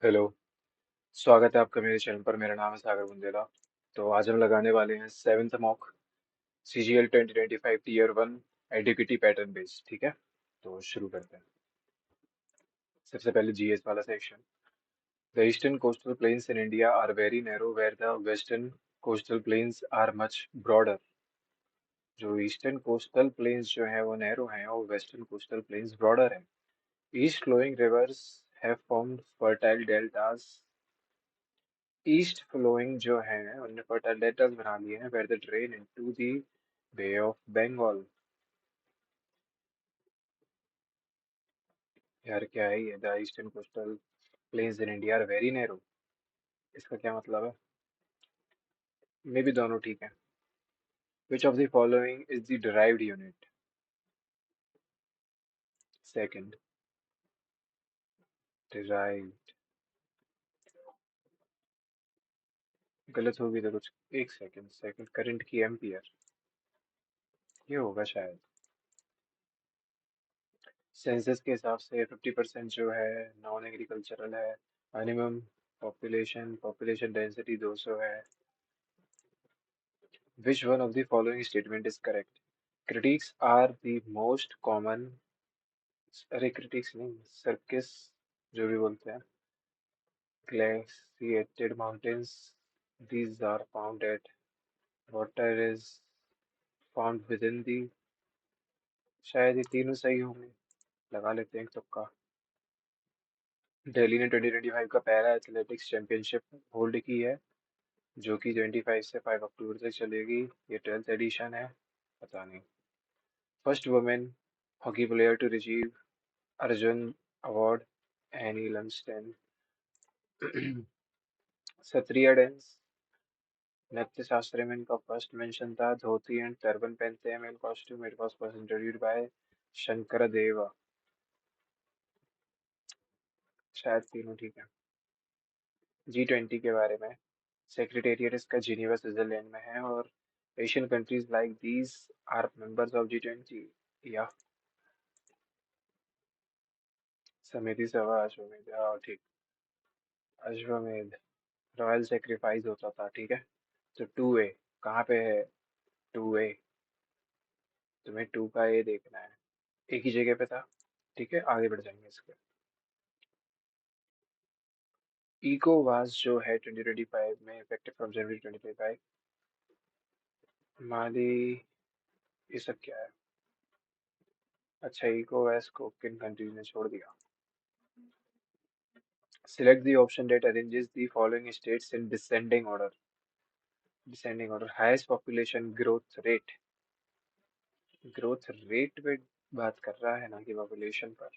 Hello. स्वागत है आपका मेरे चैनल पर। मेरा नाम है सागर बुंदेला। तो आज हम लगाने वाले हैं सेवेंथ मॉक CGL 2025 टीयर 1 एडिक्विटी पैटर्न बेस। ठीक है, तो शुरू करते हैं। सबसे पहले GS वाला section. The eastern coastal plains in India are very narrow where the western coastal plains are much broader. जो ईस्टर्न कोस्टल प्लेन्स जो है वो नैरो हैं और वेस्टर्न कोस्टल प्लेन्स ब्रॉडर हैं। East flowing rivers have formed fertile deltas. East flowing जो है उनने फर्टाइल डेल्टास बना लिए हैं where the drain into the Bay of Bengal. यार क्या है ये? The eastern coastal plains in India are very narrow, इसका क्या मतलब है? मे भी दोनों ठीक है। Which of the following is the derived unit? Second, derived. गलत होगी तो कुछ। एक सेकंड, सेकंड करंट की एम्पियर, ये होगा शायद। सेंसस के हिसाब से 50% जो है नॉन एग्रीकल्चरल है। मिनिमम पॉपुलेशन पॉपुलेशन डेंसिटी 200 है। Which one of the following statement is correct? Critics are the most common, अरे critics नहीं, circus जो भी बोलते हैं, glaciated mountains. These are found at water is found within the, शायद ये तीनों सही होंगे। लगा लेते हैं एक तुक्का। दिल्ली ने 2025 का पहला एथलेटिक्स चैंपियनशिप होल्ड की है, जो कि 25 से 5 अक्टूबर तक चलेगी। ये 12th एडिशन है। पता नहीं। First women hockey player to receive Arjun award, Annie Lumsden. Sattriya dance नृत्य शास्त्र में इनका फर्स्ट मेंशन था। धोती एंड टर्बन पहनते हैं male costume. It was first introduced by Shankar Deva. शायद तीनों ठीक है। G20 के बारे में। सेक्रेटेरिएट इसका जिनेवा स्विट्जरलैंड में है और Asian countries like these are members of G20। या समिति सभा अश्वमेध, हाँ ठीक। अश्वमेध रॉयल सेक्रीफाइस होता था, ठीक है। तो 2A कहाँ पे है? 2A, तुम्हें 2 का ए देखना है। एक ही जगह पे था, ठीक है। आगे बढ़ जाएंगे इसके। इकोवास जो है 2025 में इफेक्टिव फ्रॉम जनवरी 2025। माली, ये सब क्या है? अच्छा, इकोवास को किन कंट्रीज ने छोड़ दिया? Select the option that arranges the following states in descending order. Descending order, highest population growth rate. Growth rate पे बात कर रहा है ना कि पॉपुलेशन पर।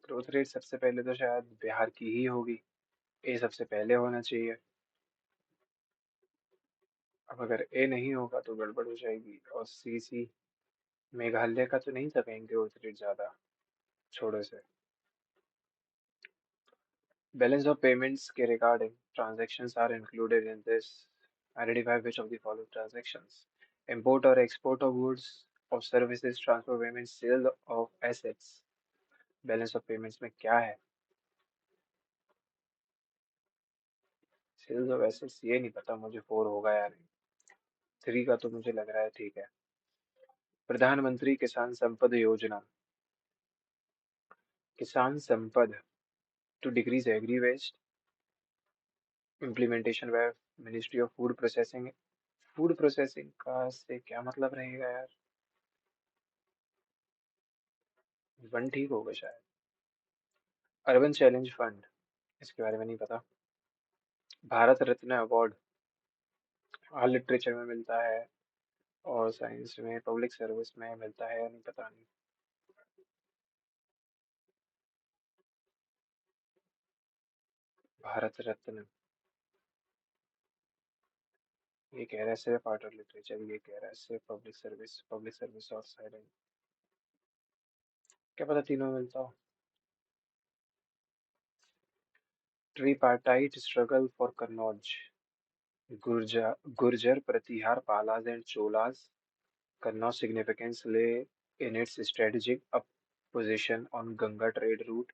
ग्रोथ रेट सबसे पहले तो शायद बिहार की ही होगी। ए सबसे पहले होना चाहिए। अब अगर ए नहीं होगा तो गड़बड़ हो जाएगी। और सी मेघालय का तो नहीं था कहीं ग्रोथ रेट ज्यादा, छोड़ो से। बैलेंस ऑफ पेमेंट्स के regarding transactions are included in this. Identify which of the following transactions? Import और एक्सपोर्ट ऑफ गुड्स और services, transfer payment, sale of assets. Balance of payments में क्या है? सेल्स ऑफ एसेट्स ये नहीं पता मुझे, 4 होगा या नहीं। 3 का तो मुझे लग रहा है ठीक है। प्रधानमंत्री किसान Sampada Yojana. Kisan Sampada to decrease agri waste. Implementation by ministry of food processing. Food processing का से क्या मतलब रहेगा यार? 1 ठीक होगा शायद। अर्बन चैलेंज फंड, इसके बारे में नहीं पता। भारत रत्न अवार्ड आल लिटरेचर में मिलता है और साइंस में पब्लिक सर्विस में मिलता है या नहीं, पता नहीं। भारत रत्न, ये कह रहा है सिर्फ आर्ट और लिटरेचर, ये कह रहा है सिर्फ पब्लिक सर्विस, पब्लिक सर्विस और साइलेंट। क्या पता तीनों में मिलता हो। Tripartite struggle for Kannauj. Gurjara Pratihara Palas and Cholas Kannauj significance lay in its strategic position on Ganga trade route.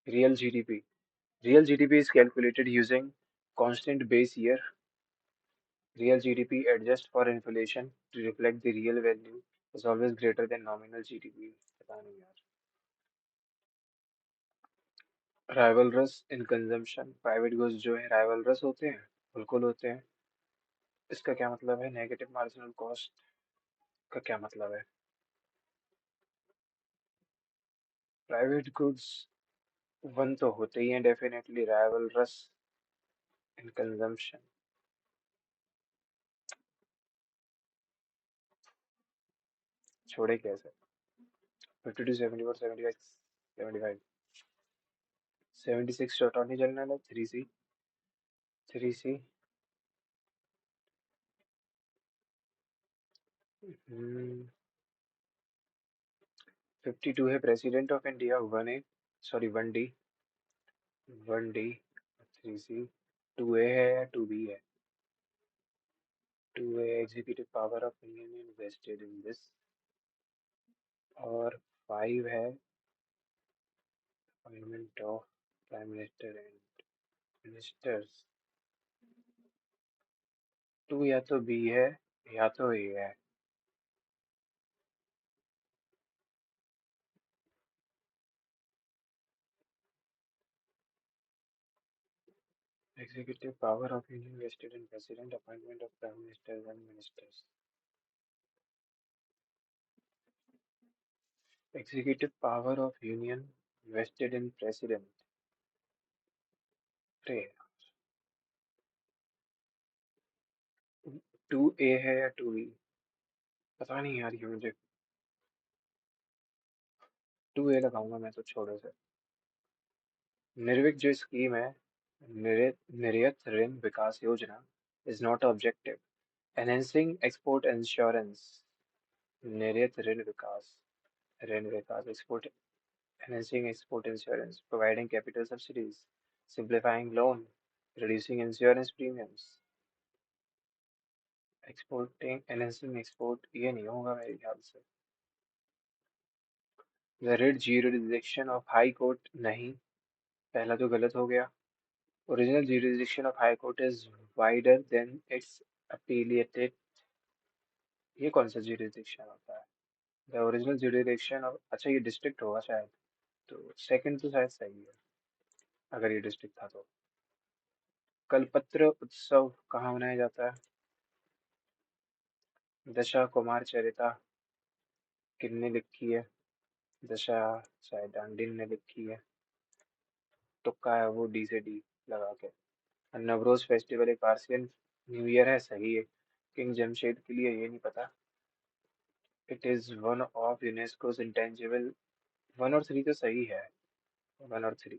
Real GDP. Real GDP is calculated using constant base year. Real GDP adjust for inflation to reflect the real value is always greater than nominal GDP. पता नहीं यार. Rivalrous in consumption. Private goods जो है rivalrous होते हैं, बिल्कुल होते हैं. इसका क्या मतलब है? नेगेटिव मार्जिनल कॉस्ट का क्या मतलब है? प्राइवेट गुड्स वन तो होते ही हैं डेफिनेटली. Rivalries in consumption. छोड़े कैसे? 52 74 75 75 76 डॉट नहीं चलने वाला. 3C. 3C. 52 है president of India. 1A. Sorry 1D. 1D. 3C. 2A है या 2B है? 2A executive power of union invested in this. और 5 है appointment of prime minister and ministers. 2 या तो B है या तो A है. Executive power of Union vested in President, appointment of Prime Ministers and Ministers. Executive power of Union vested in President. अरे 2A है या 2B? पता नहीं यार ये मुझे. 2A लगाऊंगा मैं तो. छोड़ो से. निर्विक जो स्कीम है, निर्यत ऋण विकास योजना is not objective. Enhancing export insurance. निर्यत ऋण विकास export. Enhancing export insurance, providing capital subsidies, simplifying loan, reducing insurance premiums. Exporting, enhancing export, ये नहीं होगा मेरे ख्याल से. The writ jurisdiction of High Court नहीं. पहला तो गलत हो गया. Original jurisdiction of High Court is wider than its appellate. ये कौन सा jurisdiction होता है? The original jurisdiction of, अच्छा ये district होगा शायद. तो second तो शायद सही है अगर ये district था तो. कलपत्र उत्सव कहाँ मनाया जाता है? दशा कुमार चरिता किसने लिखी है? दशा शायद डांडिन ने लिखी है. तुक्का है वो डी से डी लगा के. नवरोज फेस्टिवल एक पार्सियन न्यू ईयर है. सही है. किंग जमशेद के लिए ये नहीं पता. It is one of UNESCO's intangible. 1 और 3 तो सही है. 1 और 3.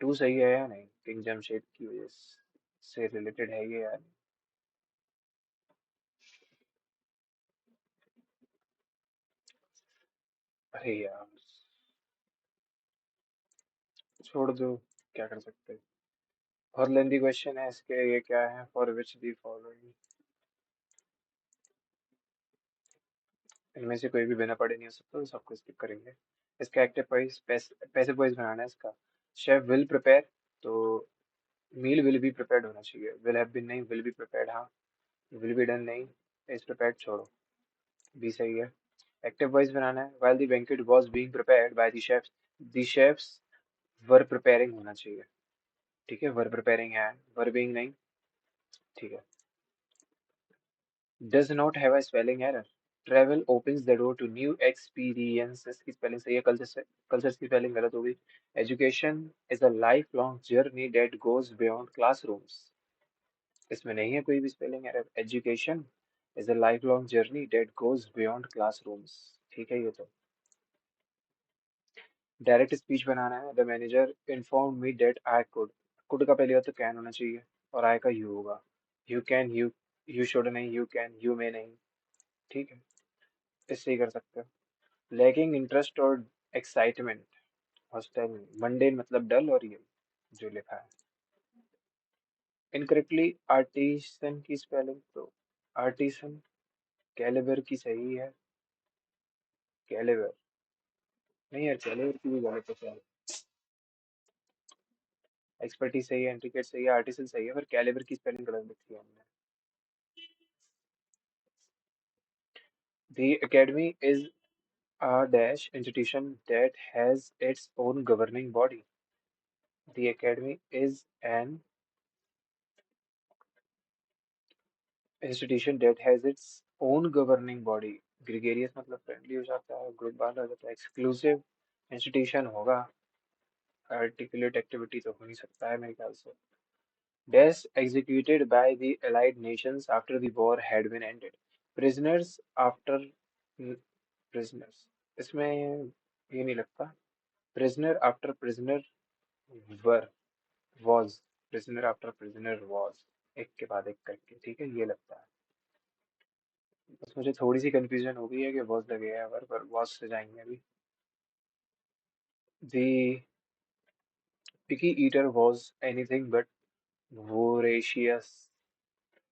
2 सही है या नहीं? किंग जमशेद की वजह से रिलेटेड है ये यार. अरे यार छोड़ दो. क्या कर सकते हैं. और लेंदी क्वेश्चन है इसके. ये क्या है? For which the following. इनमें से कोई भी बिना पढ़े नहीं हो सकता तो सबको स्किप करेंगे. इसका एक्टिव वॉइस पैसिव वॉइस बनाना है इसका. Chef will prepare. तो मील विल बी प्रिपेयर्ड होना चाहिए. विल हैव बीन नहीं. विल बी प्रिपेयर्ड हाँ. विल बी डन नहीं. इज प्रिपेयर्ड छोड़ो. बी सही है. एक्टिव वॉइस बनाना है. while the banquet was being prepared by the chefs were preparing होना चाहिए. ठीक है. were preparing है. were being नहीं. ठीक है. does not have a spelling error. Travel opens the door to new experiences की स्पेलिंग सही है. कल्चर की स्पेलिंग गलत होगी. Education is a lifelong journey that goes beyond classrooms. इसमें नहीं है कोई भी spelling error. Education is a lifelong journey that goes beyond classrooms. ठीक है ये तो. डायरेक्ट स्पीच बनाना है. The manager informed me that I could का पहले तो can होना चाहिए और I का you होगा. You can, you should नहीं. You can, you may नहीं. ठीक है. इससे ही कर सकते हो. लैकिंग इंटरेस्ट और एक्साइटमेंट. हॉस्टल. मंडेन मतलब डल. और ये जो लिखा है इनकरेक्टली. आर्टिसन की स्पेलिंग तो आर्टिसन. कैलिबर की सही है. कैलिबर नहीं यार. कैलिबर की भी गलत है शायद. एक्सपर्टीज सही है, इंट्रिकेट सही है, आर्टिसन सही है, पर कैलिबर की स्पेलिंग गलत लिखी है हमने। The academy is a dash institution that has its own governing body. The academy is an institution that has its own governing body. Gregarious मतलब फ्रेंडली हो जाता है, ग्रुप बाउंड हो जाता है, एक्सक्लूसिव इंस्टीट्यूशन होगा, आर्टिकुलेट एक्टिविटी तो हो नहीं सकता है मेरे ख्याल से। Deaths executed by the Allied nations after the war had been ended. Prisoners after prisoners, इसमें ये नहीं लगता। Prisoner after prisoner were was prisoner after prisoner was, एक के बाद एक करके, ठीक है, ये लगता है। बस मुझे थोड़ी सी कंफ्यूजन हो गई है कि was लगेगा या पर was से जाएंगे अभी। The picky eater was anything but voracious,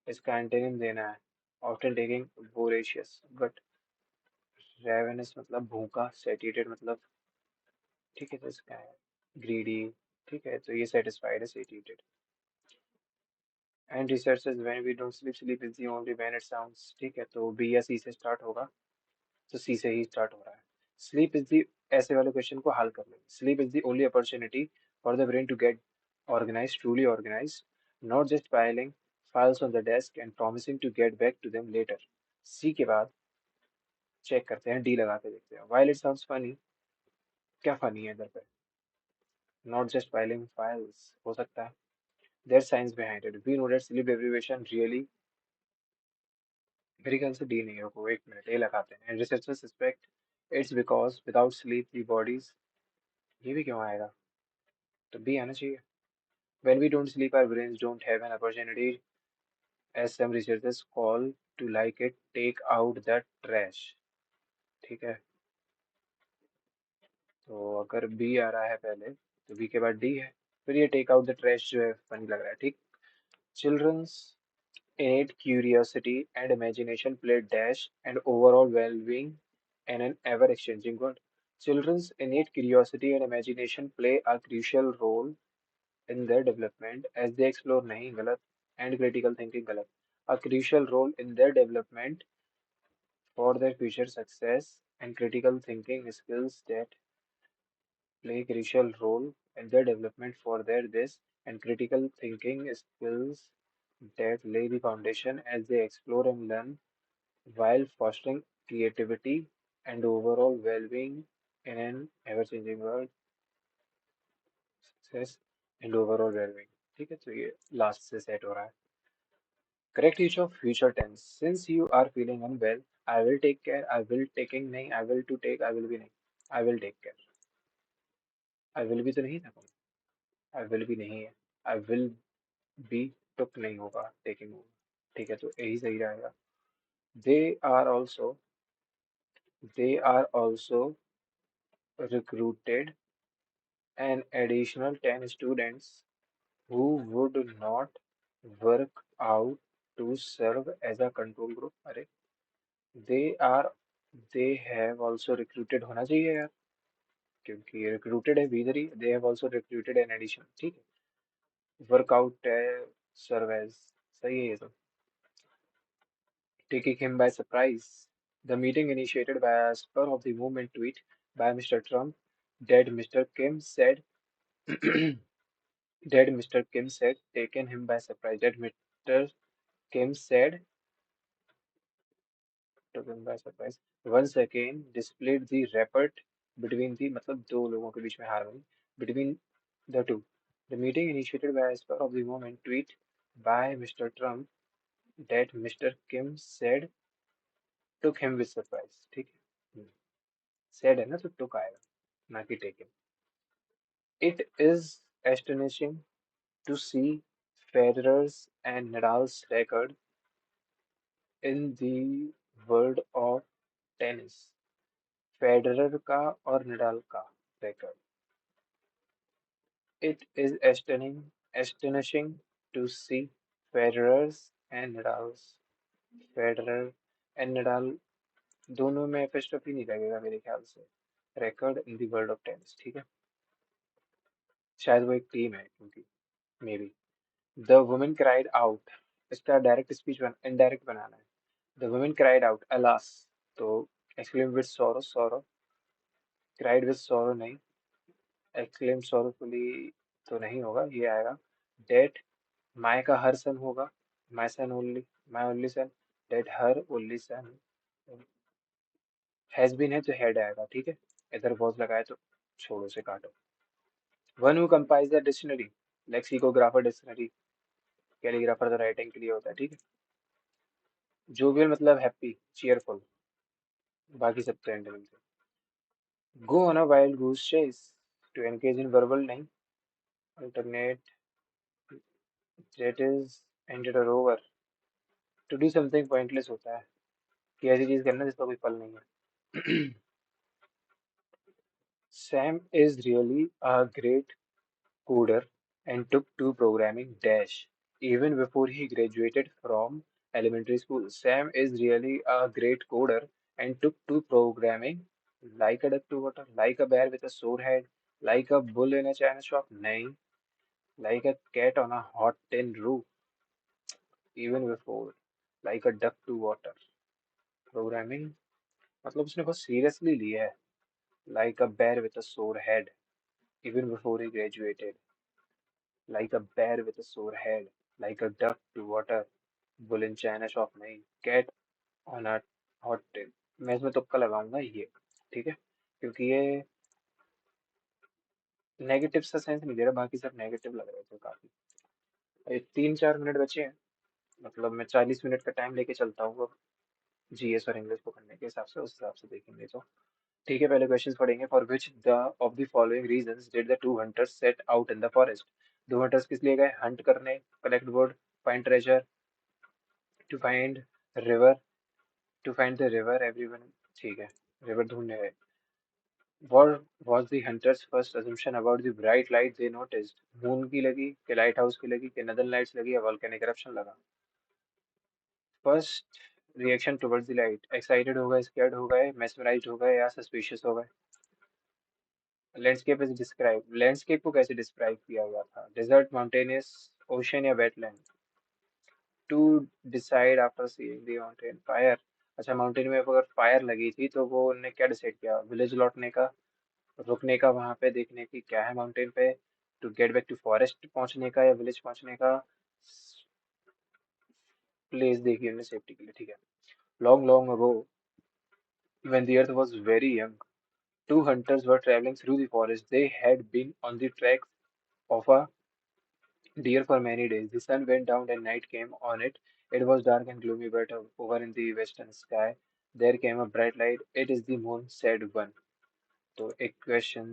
इसका एंटोनिम देना है, often taking voracious but ravenous मतलब भूखा, satiated मतलब, ठीक है, तो इसका है greedy, ठीक है, तो ये satisfied है, satiated। And researches when we don't sleep, sleep is the only when it sounds, ठीक है, तो बी या सी से स्टार्ट होगा, तो सी से ही स्टार्ट हो रहा है। स्लीप इज द, ऐसे वाले क्वेश्चन को हल कर लेंगे। Sleep is the only opportunity for the brain to get organized, truly organized, not just piling files on the desk and promising to get back to them later। सी के बाद check करते हैं, डी लगा के देखते हैं। while it sounds funny, क्या funny है इधर पे? नॉट जस्ट फाइलिंग फाइल्स हो सकता है, there science behind it, we know that sleep deprivation really, मेरे ख्याल से डी नहीं है, रुको एक मिनट, ए लगाते हैं। And researchers suspect it's because without sleep the bodies, ये भी क्यों आएगा, तो बी आना चाहिए। when we don't sleep our brains don't have an opportunity, as some researchers call, to like it take out the trash, ठीक है, तो अगर बी आ रहा है पहले तो बी के बाद डी है, फिर ये टेक आउट द ट्रैश जो है फनी लग रहा है, ठीक। Children's innate curiosity and imagination play dash and overall well-being in an ever-exchanging world. Children's innate curiosity and imagination play a crucial role in their development as they explore नहीं गलत, and critical thinking गलत, a crucial role in their development for their future success and critical thinking skills that play a crucial role in their development for their this and critical thinking skills that lay the foundation as they explore and learn while fostering creativity and overall well-being in an ever-changing world, success and overall well-being, ठीक है, तो ये last से set हो रहा है। Correct use of future tense, since you are feeling unwell, I will take care, I will taking नहीं, I will to take, I will be नहीं, I will take care, I will be तो नहीं था, I will be नहीं है, I will be took नहीं होगा, taking होगा, ठीक है, तो यही सही रहेगा। they are also they are also recruited an additional 10 students who would not work out to serve as a control group, अरे they are, they have also recruited होना चाहिए यार, क्योंकि recruited है भी इधर ही, they have also recruited an addition, ठीक है, वर्कआउट है, सर्व एज, सही है ये सब। Taking him by surprise, the meeting initiated by a spur of the moment tweet by Mr. Trump that Mr. Kim said that Mr. Kim said taken him by surprise, that Mr. Kim said took him by surprise, once again displayed the rapport between the, मतलब दो लोगों के बीच में harmony between the two। The meeting initiated by a spur of the moment tweet by Mr. Trump that Mr. Kim said took him with surprise, ठीक है, said है ना तो took आएगा, ना कि taken। It is astonishing to see Federer's and Nadal's record in the world of tennis। Federer का और नडाल का record। It is astonishing to see Federer's and Nadal's, Federer and Nadal दोनों में एपिस्ट्रोफी नहीं लगेगा मेरे ख्याल से, record in the world of tennis, ठीक है, शायद वो एक टीम है क्योंकि may be. The women cried out, इसका डायरेक्ट स्पीच इनडायरेक्ट बनाना है। The women cried out alas, तो एक्सक्लेम विद सोरो, सोरो। क्राइड विद सोरो नहीं, एक्सक्लेम सोरोफुली तो नहीं होगा, ये आएगा। डेट माय का हर सन होगा, my son only, my only son. That her only son. Has been है तो हेड आएगा, ठीक है। इधर वॉज लगाए तो छोड़ो से काटो। One who compiles the dictionary, lexicographer dictionary. Calligrapher तो राइटिंग के लिए होता है, ठीक है। जोवियल मतलब हैप्पी, चीयरफुल। बाकी सब तो एंटोनिम्स है। Go on a wild goose chase, to engage in verbal नहीं। अल्टरनेट, दैट इज एंडेड और over. To do something pointless होता है, कि ऐसी चीज करना जिसका कोई फल नहीं है। Sam is really a great coder and took to programming dash even before he graduated from elementary school. Sam is really a great coder and took to programming like a duck to water, like a bear with a sore head, like a bull in a china shop, nahi, like a cat on a hot tin roof, even before, like a duck to water. Programming मतलब उसने बहुत seriously लिया है, like a bear with a sore head, even before he graduated, like a bear with a sore head, like a duck to water, bull in china shop नहीं, cat on a hot tail. मैं इसमें तुक्का लगाऊंगा ये, ठीक है, क्योंकि ये नेगेटिव सा सेंस नहीं दे रहा, बाकी सब नेगेटिव लग रहे थे काफी। ये 3-4 मिनट बचे हैं, मतलब मैं 40 मिनट का टाइम लेके चलता हूँ अब, जीएस और इंग्लिश को करने के हिसाब से, उस हिसाब से देखेंगे तो। ठीक है, पहले क्वेश्चन पढ़ेंगे। For which the of the following reasons did the two hunters set out in the forest. दो हंटर्स किस लिए गए? हंट करने, collect wood, find treasure, to find river, to find the river everyone, ठीक है, river ढूंढने गए। What was the hunters' first assumption about the bright light they noticed? Moon की लगी कि लाइट हाउस की लगी कि नदर्न लाइट्स लगी या वोल्केनिक eruption लगा? First reaction towards the light, excited हो गए, स्कैर्ड हो गए, मेस्मराइज्ड हो गए या सस्पिशियस हो गए? लैंडस्केप इज डिस्क्राइब, लैंडस्केप को कैसे डिस्क्राइब किया गया था? डेजर्ट, माउंटेनियस, ओशन या wetland? To decide after seeing the mountain, fire. अच्छा, माउंटेन में अगर फायर लगी थी तो वो उन्होंने क्या डिसाइड किया? विलेज लौटने का, रुकने का, वहां पे देखने की क्या है माउंटेन पे, to get back to forest पहुंचने का या विलेज पहुंचने का, प्लेस देखी हमने सेफ्टी के लिए, ठीक है। Long long ago when the earth was very young, two hunters were traveling through the forest. They had been on the track of a deer for many days. The sun went down and night came on it. It was dark and gloomy, but over in the western sky there came a bright light. It is the moon, said one. तो एक question,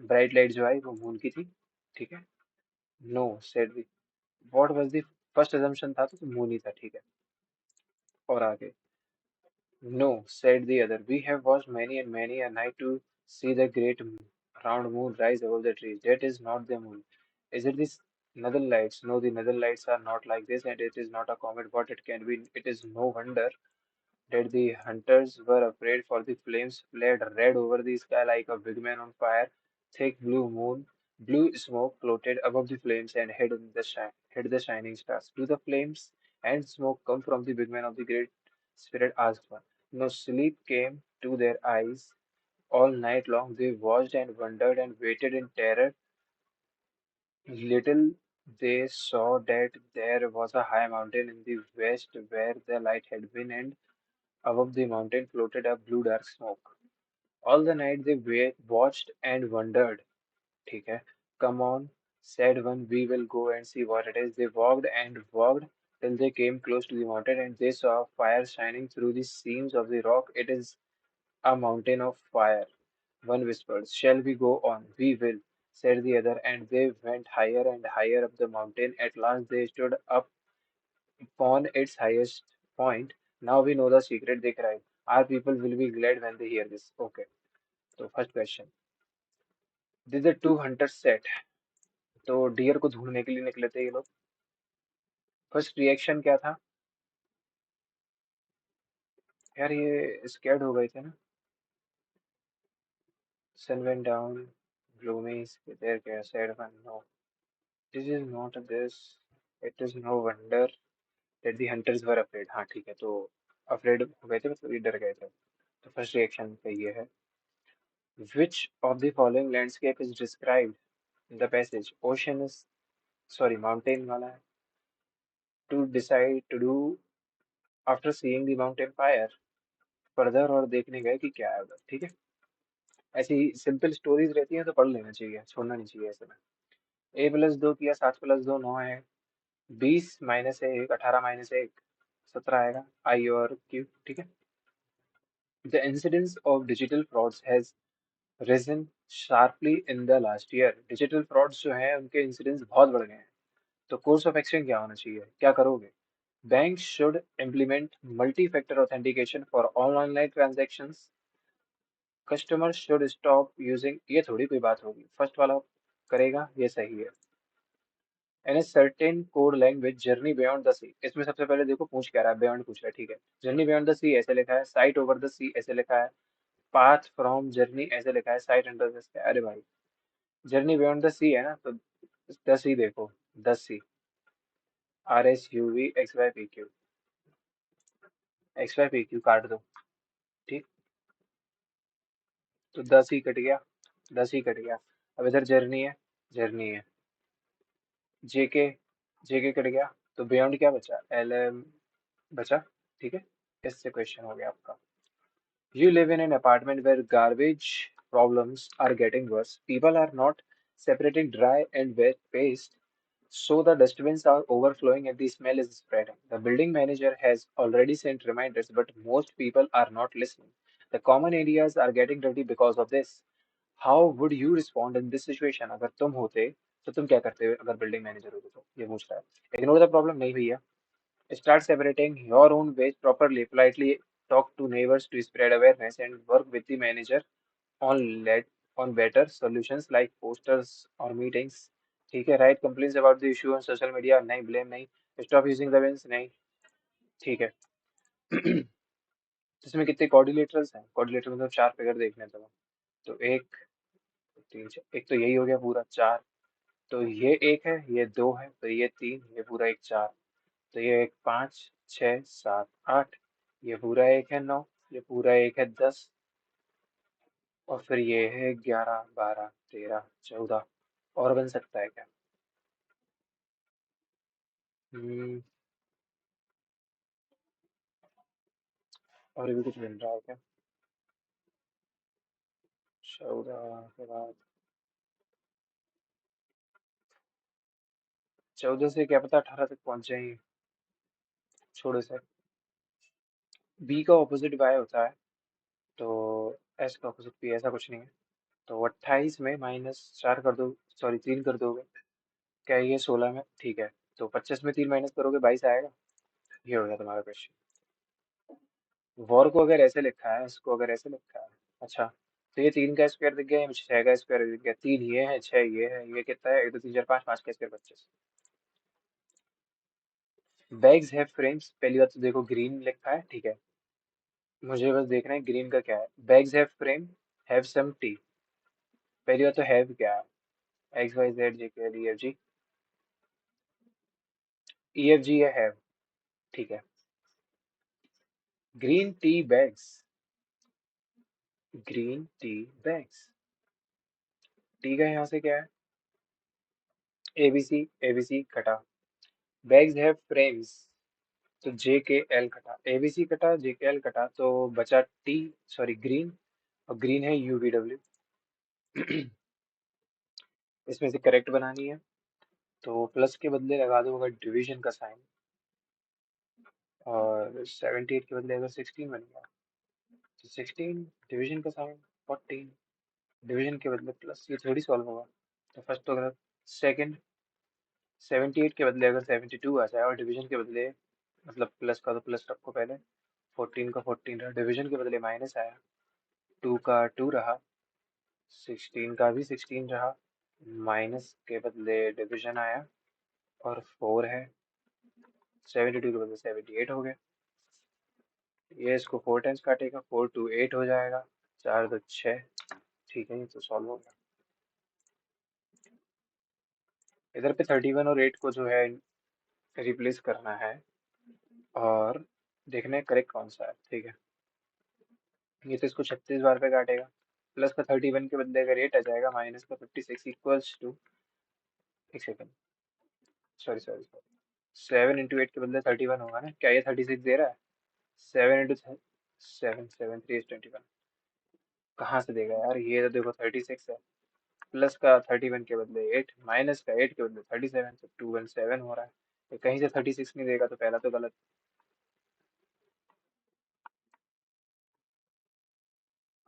bright light जो आई वो moon की थी, ठीक है। No said, what was the first assumption था तो मून ही था, ठीक है। और आगे, no said the other, we have watched many and many a night to see the great round moon rise above the trees. That is not the moon. Is it this northern lights? No, the northern lights are not like this, and it is not a comet. What it can be? It is no wonder that the hunters were afraid, for the flames flared red over the sky like a big man on fire. Thick blue moon, blue smoke floated above the flames and hid the shining stars. Do the flames and smoke come from the big man of the great spirit? Asked one. No sleep came to their eyes. All night long they watched and wondered and waited in terror. Little they saw that there was a high mountain in the west where the light had been, and above the mountain floated a blue dark smoke. All the night they watched and wondered. ठीक है, come on, said one, we will go and see what it is. They walked and walked till they came close to the mountain, and they saw fire shining through the seams of the rock. It is a mountain of fire. One whispered, shall we go on? We will, said the other, and they went higher and higher up the mountain. At last they stood up upon its highest point. Now we know the secret, they cried. Our people will be glad when they hear this. Okay, so first question. Did the two hunters set? तो dear को ढूंढने के लिए निकले थे ये लोग। First reaction क्या था? यार ये स्कैर्ड हो गए थे ना। Sun went down, gloomy, there क्या sad one, no. This is not this, it is no wonder that the hunters were afraid. हाँ ठीक है, तो अफ्रेड हो गए थे, मतलब ये डर गए थे। तो फर्स्ट रिएक्शन पे ये है, which of the following landscape is described in the passage? Ocean is, sorry, mountain वाला है। To decide to do after seeing the mountain fire, further और देखने गए कि क्या है उधर, ठीक है। ऐसी सिंपल स्टोरीज रहती हैं तो पढ़ लेना चाहिए, छोड़ना नहीं चाहिए ऐसे में। ए प्लस दो किया, 7 प्लस 2 9 है। 20 - 1 18 - 1 17 आएगा, आई और क्यू, ठीक है। The incidence of digital frauds has risen sharply in the last year। Digital frauds जो हैं उनके इंसिडेंस बहुत बढ़ गए हैं। तो कोर्स ऑफ एक्शन क्या होना चाहिए, क्या करोगे? Bank should implement multi factor authentication for all online transactions. Customer should stop using, ये थोड़ी कोई बात होगी, फर्स्ट वाला करेगा, ये सही है। In a certain code language journey beyond the sea, इसमें सबसे पहले देखो पूछ क्या रहा है, बियॉन्ड पूछ रहा है, ठीक है। जर्नी बियॉन्ड द सी ऐसे लिखा है, साइट ओवर द सी ऐसे लिखा है, पाथ फ्रॉम जर्नी ऐसे लिखा है, साइट अंडर द सी। अरे भाई, जर्नी बियॉन्ड द सी है ना, तो द सी देखो, द सी, RSUVXYPQ, XYPQ काट दो, ठीक। तो 10 ही कट गया, 10 ही कट गया। अब इधर जर्नी है, जर्नी है। जेके, जेके कट गया, तो बियॉन्ड क्या बचा, LM बचा, ठीक है। इससे क्वेश्चन हो गया आपका। You live in an apartment where garbage problems are getting worse. People are not separating dry and wet waste, so the dustbins are overflowing and the smell is spreading. The building manager has already sent reminders, but most people are not listening. The common areas are getting dirty because of this. How would you respond in this situation? अगर तुम होते तो तुम क्या करते, अगर building manager होते तो, ये पूछ रहा है। इग्नोर द प्रॉब्लम, नहीं भैया। Start separating your own waste properly. Politely talk to neighbors to spread awareness and work with the manager on let on better solutions like posters or meetings. ठीक है। Write complaints about the issue on social media, नहीं blame नहीं। Stop using the bins, नहीं, ठीक है। इसमें कितने coordinators हैं, कोऑर्डिनेटर मतलब 4 फिगर देखने हैं तो। तो एक, तीन, चार, एक तो यही हो गया पूरा 4। तो ये एक है, ये दो है, तो ये तीन, ये पूरा एक 4। तो ये एक 5 6 7 8, ये पूरा एक है 9, ये पूरा एक है 10, और फिर ये है 11 12 13 14। और बन सकता है क्या? हम्म, और भी कुछ बन रहा है क्या? 14 के बाद, 14 से क्या पता 18 तक पहुंच जाएंगे। छोड़ो सर। बी का ऑपोजिट वाई होता है, तो एस का ऑपोजिट भी, ऐसा कुछ नहीं है। तो 28 में -4 कर दो, सॉरी 3 कर दोगे, क्या ये 16 में, ठीक है। तो 25 में 3 माइनस करोगे 22 आएगा। ये हो गया तुम्हारा क्वेश्चन। वॉर को अगर ऐसे लिखा है, इसको अगर ऐसे लिखा है, अच्छा। तो ये 3 का स्क्वायर दिख गया, ये 6 का स्क्वायर दिख गया, 3 ये है, 6 ये है, ये कितना है, 1 2 3 4 5, 5 का स्क्वायर 25। बैग्स हैव फ्रेम्स, पहली बात तो देखो ग्रीन लिखा है, ठीक है। मुझे बस देखना है ग्रीन का क्या है। Bags have frame, have some tea, पहली बात तो हैव क्या है, XYZ JK L E F G, EFG है हैव, ठीक है। Green tea bags, green tea bags, T का यहाँ से क्या है, ABC, ABC कटा। बैग्स हैव फ्रेम्स, तो JKL कटा, ABC कटा, JKL कटा, तो बचा टी, सॉरी ग्रीन, और ग्रीन है UVW। इसमें से करेक्ट बनानी है, तो प्लस के बदले लगा दो अगर डिवीजन का साइन, और 78 के बदले अगर 16 बन गया, तो 16 डिवीजन का साइन, 14 डिवीजन के बदले प्लस, ये थोड़ी सॉल्व होगा। तो फर्स्ट तो गलत। सेकंड, 78 के बदले अगर 72 आ जाए और डिवीजन के बदले, मतलब प्लस का तो प्लस रखो पहले, 14 का 14 रहा, डिवीजन के बदले माइनस आया, 2 का 2 रहा, 16 का भी 16 रहा, माइनस के बदले डिवीजन आया, और 4 है, 72 के बदले 78 हो गया। ये इसको 4 टाइम्स काटेगा, 4 2 8 हो जाएगा, 4 2 6, ठीक है, ये तो सॉल्व हो गया। इधर पे 31 और 8 को जो है रिप्लेस करना है, और देखना है करेक्ट कौन सा है, ठीक है। ये तो इसको 36 बार पे काटेगा। प्लस का 31 के बदले अगर 8 आ जाएगा, माइनस का 56 इक्वल्स टू, एक second, sorry sorry sorry, 7 into 8 के बदले 31 होगा ना, क्या ये 36 दे रहा है? 7 इंटू 7 7 3 21, कहाँ से देगा यार, ये तो देखो 36 है। प्लस का 31 के बदले 8, माइनस का 8 के बदले 37, तो 217 हो रहा है। ये कहीं से 36 नहीं देगा, तो पहला तो गलत।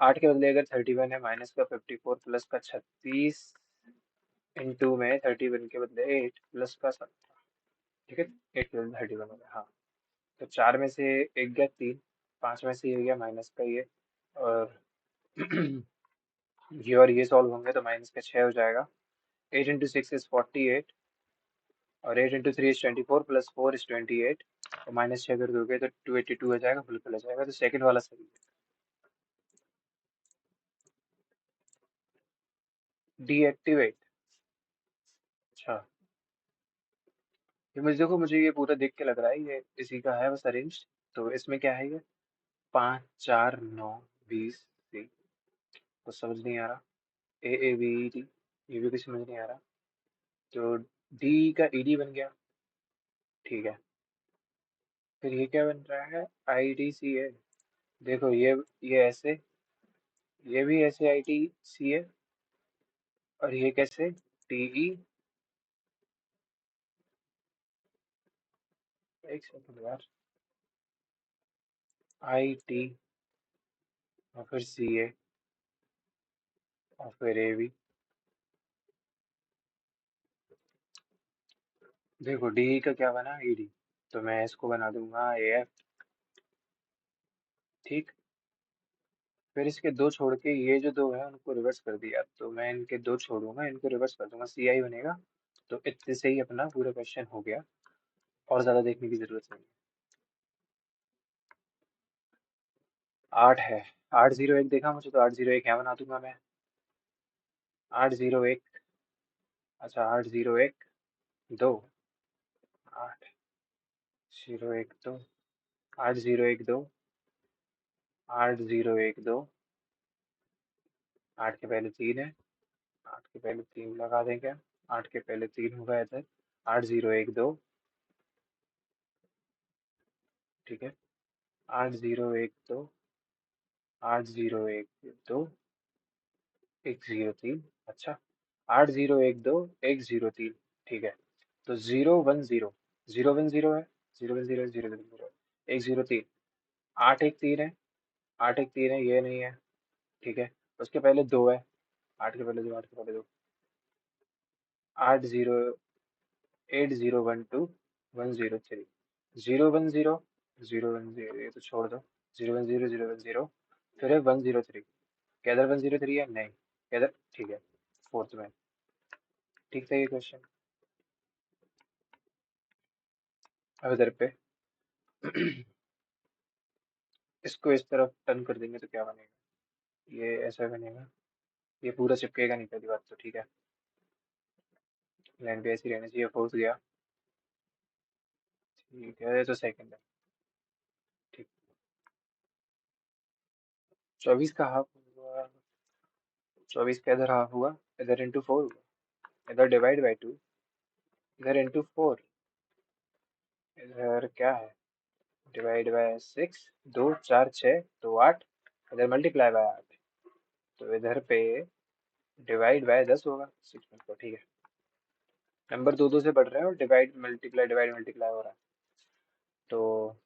8 के बदले अगर 31 है, माइनस का 54 प्लस का 36, इंटू में 31 के बदले 8 प्लस का 17, ठीक है। 8 के बदले 31 हो गया, हाँ। तो 4 में से एक गया 3, 5 में से ये गया माइनस का ये, और ये और ये सॉल्व होंगे तो माइनस का 6 हो जाएगा। 8 इंटू 6 इज 48, और 8 इंटू 3 इज 24, प्लस 4 इज 28, और माइनस 6 कर दोगे तो 282 हो जाएगा, बिल्कुल हो जाएगा, तो सेकंड वाला सही है। डीएक्टिवेट, अच्छा। ये मुझे देखो, मुझे ये पूरा देख के लग रहा है ये इसी का है बस अरेंज। तो इसमें क्या है ये, 5 4 9 20 सी, कुछ समझ नहीं आ रहा। AABED, ये भी कुछ समझ नहीं आ रहा। तो डी का ईडी बन गया, ठीक है। फिर ये क्या बन रहा है, IDCA। देखो ये ऐसे, ये भी ऐसे ITCA, और ये कैसे, TE। एक सेकंड यार, IT, और फिर CA, और फिर AB। देखो DE का क्या बना, ED, तो मैं इसको बना दूंगा AF, ठीक। फिर इसके दो छोड़ के ये जो दो है उनको रिवर्स कर दिया, तो मैं इनके दो छोड़ूंगा, इनको रिवर्स कर दूंगा, CI बनेगा। तो इतने से ही अपना पूरा क्वेश्चन हो गया, और ज्यादा देखने की जरूरत नहीं। 8 है, 801 देखा मुझे, तो 801 यहाँ बना दूंगा मैं। 801, अच्छा 801 2, 8 0 1 2, 8 0 1 2, 8 0 1 2, 8 के पहले 3 है, 8 के पहले 3 लगा दें क्या, 8 के पहले 3 होगा इधर, 8 0 1 2, ठीक है। 8 0 1 2, 8 0 1 2, 1 0 3, अच्छा। 8 0 1 2 1 0 3, ठीक है। तो 0 1 0, 0 1 0 है, 0 1 0 है, 0 1 0, 1 0 3, 8 1 3 है, 8 1 3 है, ये नहीं है, ठीक है। उसके पहले 2 है, 8 के पहले 2, 8 के पहले 2, 8 0 8 0 1 2 1 0 3, 0 1 0, 0 1 0, ये तो छोड़ दो, 0 1 0 0 1 0, फिर है 1 0 3, किधर 1 0 3 है, नहीं किधर, ठीक है, फोर्थ में। ठीक था ये क्वेश्चन। अब इधर पे इसको इस तरफ टर्न कर देंगे तो क्या बनेगा, ये ऐसा बनेगा, ये पूरा चिपकेगा नहीं, पहली बात तो, ठीक है। लाइन पे ऐसी रहनी चाहिए, फोर्थ गया, ठीक है, ये तो सेकंड है, ठीक। 24 का हाफ हुआ, 24 का इधर हाफ हुआ, इधर इंटू 4 हुआ, इधर डिवाइड बाई 2, इधर इंटू 4, इधर क्या है, डिवाइड बाय 6, 2 4 6, तो 8, इधर मल्टीप्लाई बाय 8, तो इधर पे डिवाइड बाय 10 होगा, 6 को, ठीक है। नंबर दो दो से बढ़ रहे हैं और डिवाइड मल्टीप्लाई हो रहा है, तो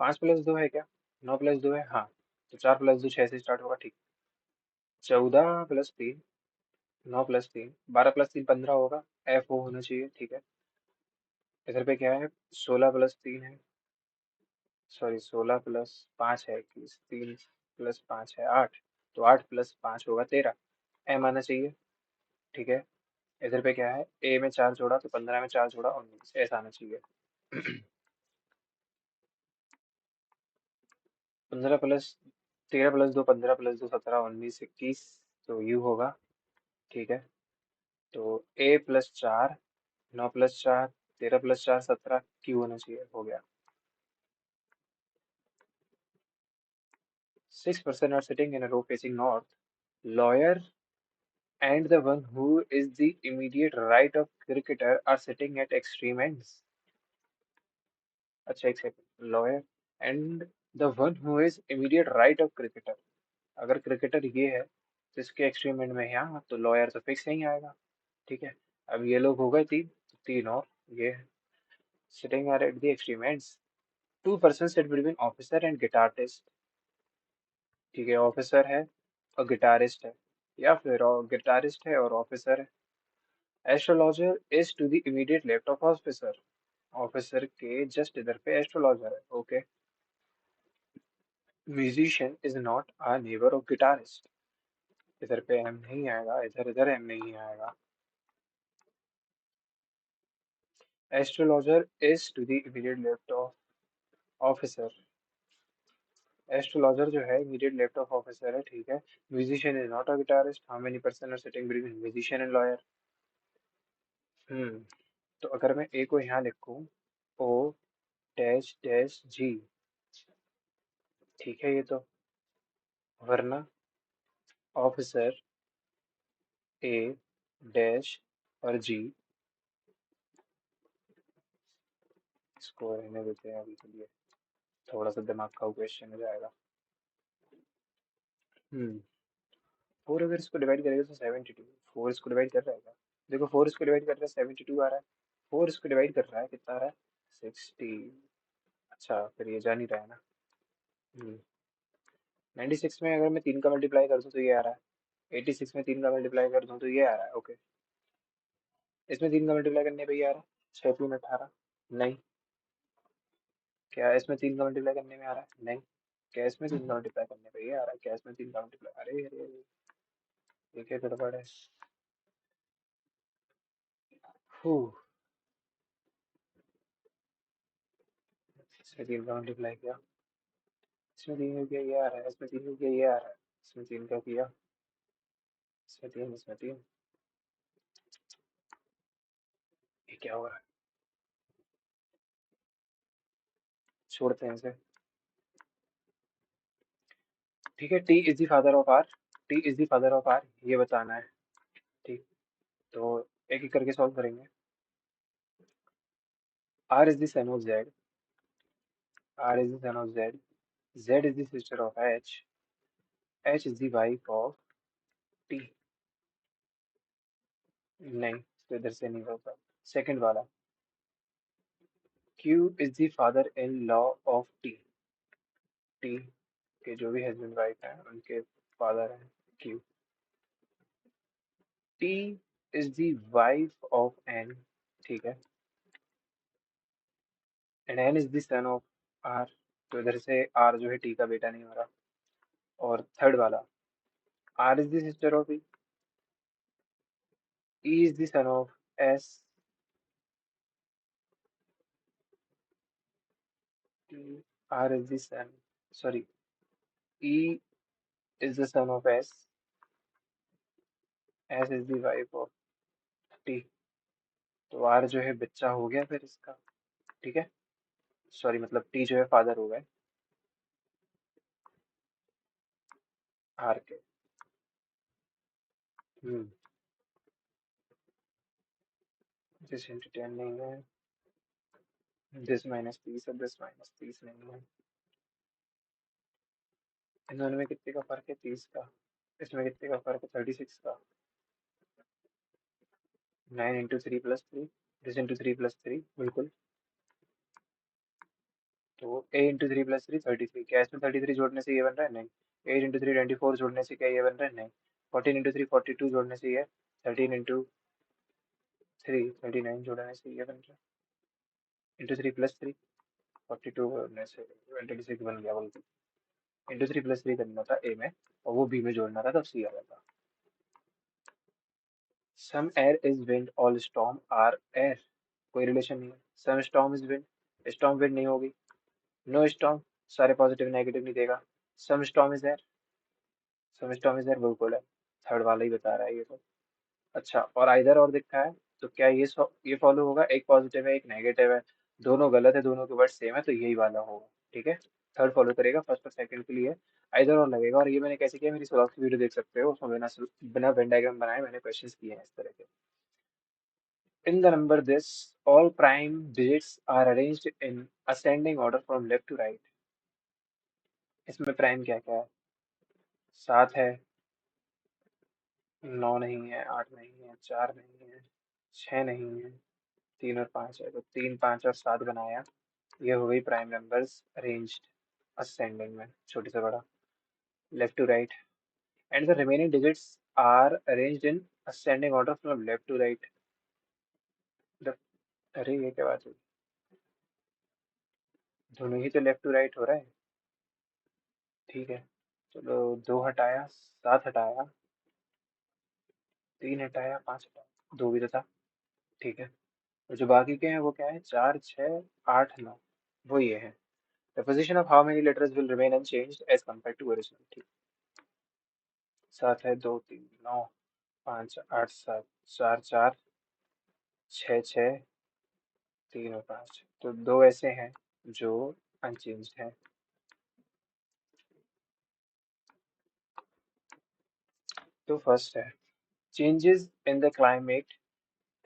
5 + 2 है क्या, 9 + 2 है, हाँ। तो 4 + 2 6 से स्टार्ट होगा, ठीक। 14 + 3, 9 + 3, 12 + 3 15 होगा, FO होना चाहिए, ठीक है। इधर पे क्या है, 16 + 3 है, सॉरी 16 + 5 है 21, 3 + 5 है 8, तो 8 + 5 होगा 13, M आना चाहिए, ठीक है। इधर पे क्या है, A में 4 जोड़ा तो 15 में 4 जोड़ा 19, ऐसा आना चाहिए। 13 + 2 15 + 2 17 19 21, तो U होगा, ठीक है। तो A+4, 9+4, 13+4, 17, Q होना चाहिए, हो गया। 6 person are sitting in a row facing north. Lawyer and the one who is the immediate right of cricketer are sitting at extreme ends. अच्छा एक second, lawyer and the one who is immediate right of cricketer. अगर cricketer ये है तो इसके extreme and में यहाँ तो लॉयर तो फिक्स नहीं आएगा। ठीक है, अब ये लोग हो गए तीन, तो तीन और ये sitting are at the extreme ends. Two person sit between officer and guitarist. ठीक है, ऑफिसर है और गिटारिस्ट है, या फिर गिटारिस्ट है और ऑफिसर है। Astrologer is to the immediate left of officer. Officer के जस्ट इधर पे एस्ट्रोलॉजर है, okay. Musician is not a neighbour of guitarist. इधर पे एम नहीं आएगा, इधर इधर एम नहीं आएगा। Astrologer is to the immediate left of officer. Astrologer जो है इमीडिएट लेफ्ट ऑफ ऑफिसर है, ठीक है। Musician is not a guitarist. How many person are sitting between musician and lawyer? Hmm, तो अगर मैं ए को यहाँ लिखूं, ओ डैश डैश जी, ठीक है ये तो। वरना ऑफिसर ए डैश और जी, इसको रहने देते हैं अभी के लिए, थोड़ा सा दिमाग का क्वेश्चन हो जाएगा। हम्म, फोर अगर इसको डिवाइड करेगा तो 72। फोर इसको डिवाइड कर रहा है क्या? देखो, फोर इसको डिवाइड कर रहा है 72 आ रहा है। फोर इसको डिवाइड कर रहा है, कितना आ रहा है? 60। अच्छा, फिर ये जान ही रहा है ना। 96 में अगर मैं तीन का मल्टीप्लाई कर दूं तो ये आ रहा है। 86 में तीन का मल्टीप्लाई कर दूं तो ये आ रहा है, ओके। इसमें तीन का मल्टीप्लाई करने पे ये आ रहा है, 6×3 18। नहीं। क्या इसमें तीन का मल्टीप्लाई करने में आ रहा है? नहीं। क्या इसमें तीन का मल्टीप्लाई करने पे ये आ रहा है? क्या इसमें तीन का मल्टीप्लाई, अरे अरे अरे, ये क्या गड़बड़ है। फू, इसमें तीन का मल्टीप्लाई किया, इसमें तीन का किया, ये आ रहा है। इसमें तीन का किया, ये आ रहा है। इसमें तीन का किया, इसमें तीन, इसमें तीन, ये क्या हो रहा है? छोड़ते हैं इसे। ठीक है, T is the father of R. T is the father of R, ये बताना है। ठीक, तो एक एक करके सॉल्व करेंगे। R is the son of Z. R is the son of Z. Z is the sister of H. H is the wife of T. नहीं, तो इधर से नहीं होगा। सेकंड वाला, Q is the father in law of T. T के जो भी हस्बैंड वाइफ हैं उनके फादर हैं Q. T is the wife of N, ठीक है। And N is the son of are, तो इधर से आर जो है टी का बेटा नहीं हो रहा। और थर्ड वाला, R is the sister of E. E is the son of S. R is the son, sorry, E is the son of S. S is the wife of T. तो R जो है बच्चा हो गया फिर इसका, ठीक है। सॉरी, मतलब टी जो है फादर हो गए आर के। हम्म, दिस इंटू 10 नहीं है। दिस -30 नहीं है। इन दोनों में कितने का फर्क है? 30 का। इसमें कितने का फर्क है? 36 का। 9 × 3 + 3, दिस इंटू 3 + 3, बिल्कुल। तो ए इंटू 3 + 3 33। क्या इसमें 33 जोड़ने से ये बन रहा है? नहीं। 8 × 3 24 जोड़ने से क्या ये बन रहा है? नहीं। 14 × 3 42 जोड़ने से ये, 13 × 3 39 जोड़ने से ये बन रहा है। इंटू 3 + 3 42 जोड़ने से 26 बन गया, बिल्कुल। इंटू 3 + 3 करना था ए में, और वो बी में जोड़ना था, तब सी आ रहा था। Some air is wind, all storm are air, कोई रिलेशन नहीं है। Some storm is wind, storm wind नहीं होगी। नो स्टॉर्म, सारे पॉजिटिव नेगेटिव नहीं देगा। Some storm is air, some storm is air बिल्कुल है। थर्ड वाला ही बता रहा है ये तो। अच्छा, और आइदर और दिखा है, तो क्या ये फॉलो होगा? एक पॉजिटिव है एक नेगेटिव है, दोनों गलत है, दोनों के वर्ड सेम है, तो यही वाला होगा। ठीक है, थर्ड फॉलो करेगा, फर्स्ट और सेकंड के लिए आइदर और लगेगा। और ये मैंने कैसे किया, मेरी सॉल्व की वीडियो देख सकते हो, उसमें बिना वेन डायग्राम बनाए मैंने क्वेश्चंस किए हैं इस तरह के। In the number this, all prime digits are arranged in ascending order from left to right. इसमें प्राइम क्या क्या है? 7 है, 9 नहीं है, 8 नहीं है, 4 नहीं है, 6 नहीं है, 3 और 5 है, तो 3, 5 और 7 बनाया। ये हो गई प्राइम नंबर्स अरेंज्ड असेंडिंग में, छोटे से बड़ा, left to right. And the remaining digits are arranged in ascending order from left to right. अरे ये क्या बात हुई, दोनों ही तो लेफ्ट टू राइट हो रहा है। ठीक है, चलो, 2 हटाया, 7 हटाया, 3 हटाया, 5 हटाया, 2 भी तो था। ठीक है, तो जो बाकी के हैं वो क्या है? 4, 6, 8, 9, वो ये है। The position of how many letters will remain unchanged as compared to original? ठीक, 7 है, 2, 3, 9, 5, 8, 7, 4, 4, 6, 6, 3 और 5, तो दो ऐसे हैं जो अनचेंज्ड हैं। तो फर्स्ट है, changes in the climate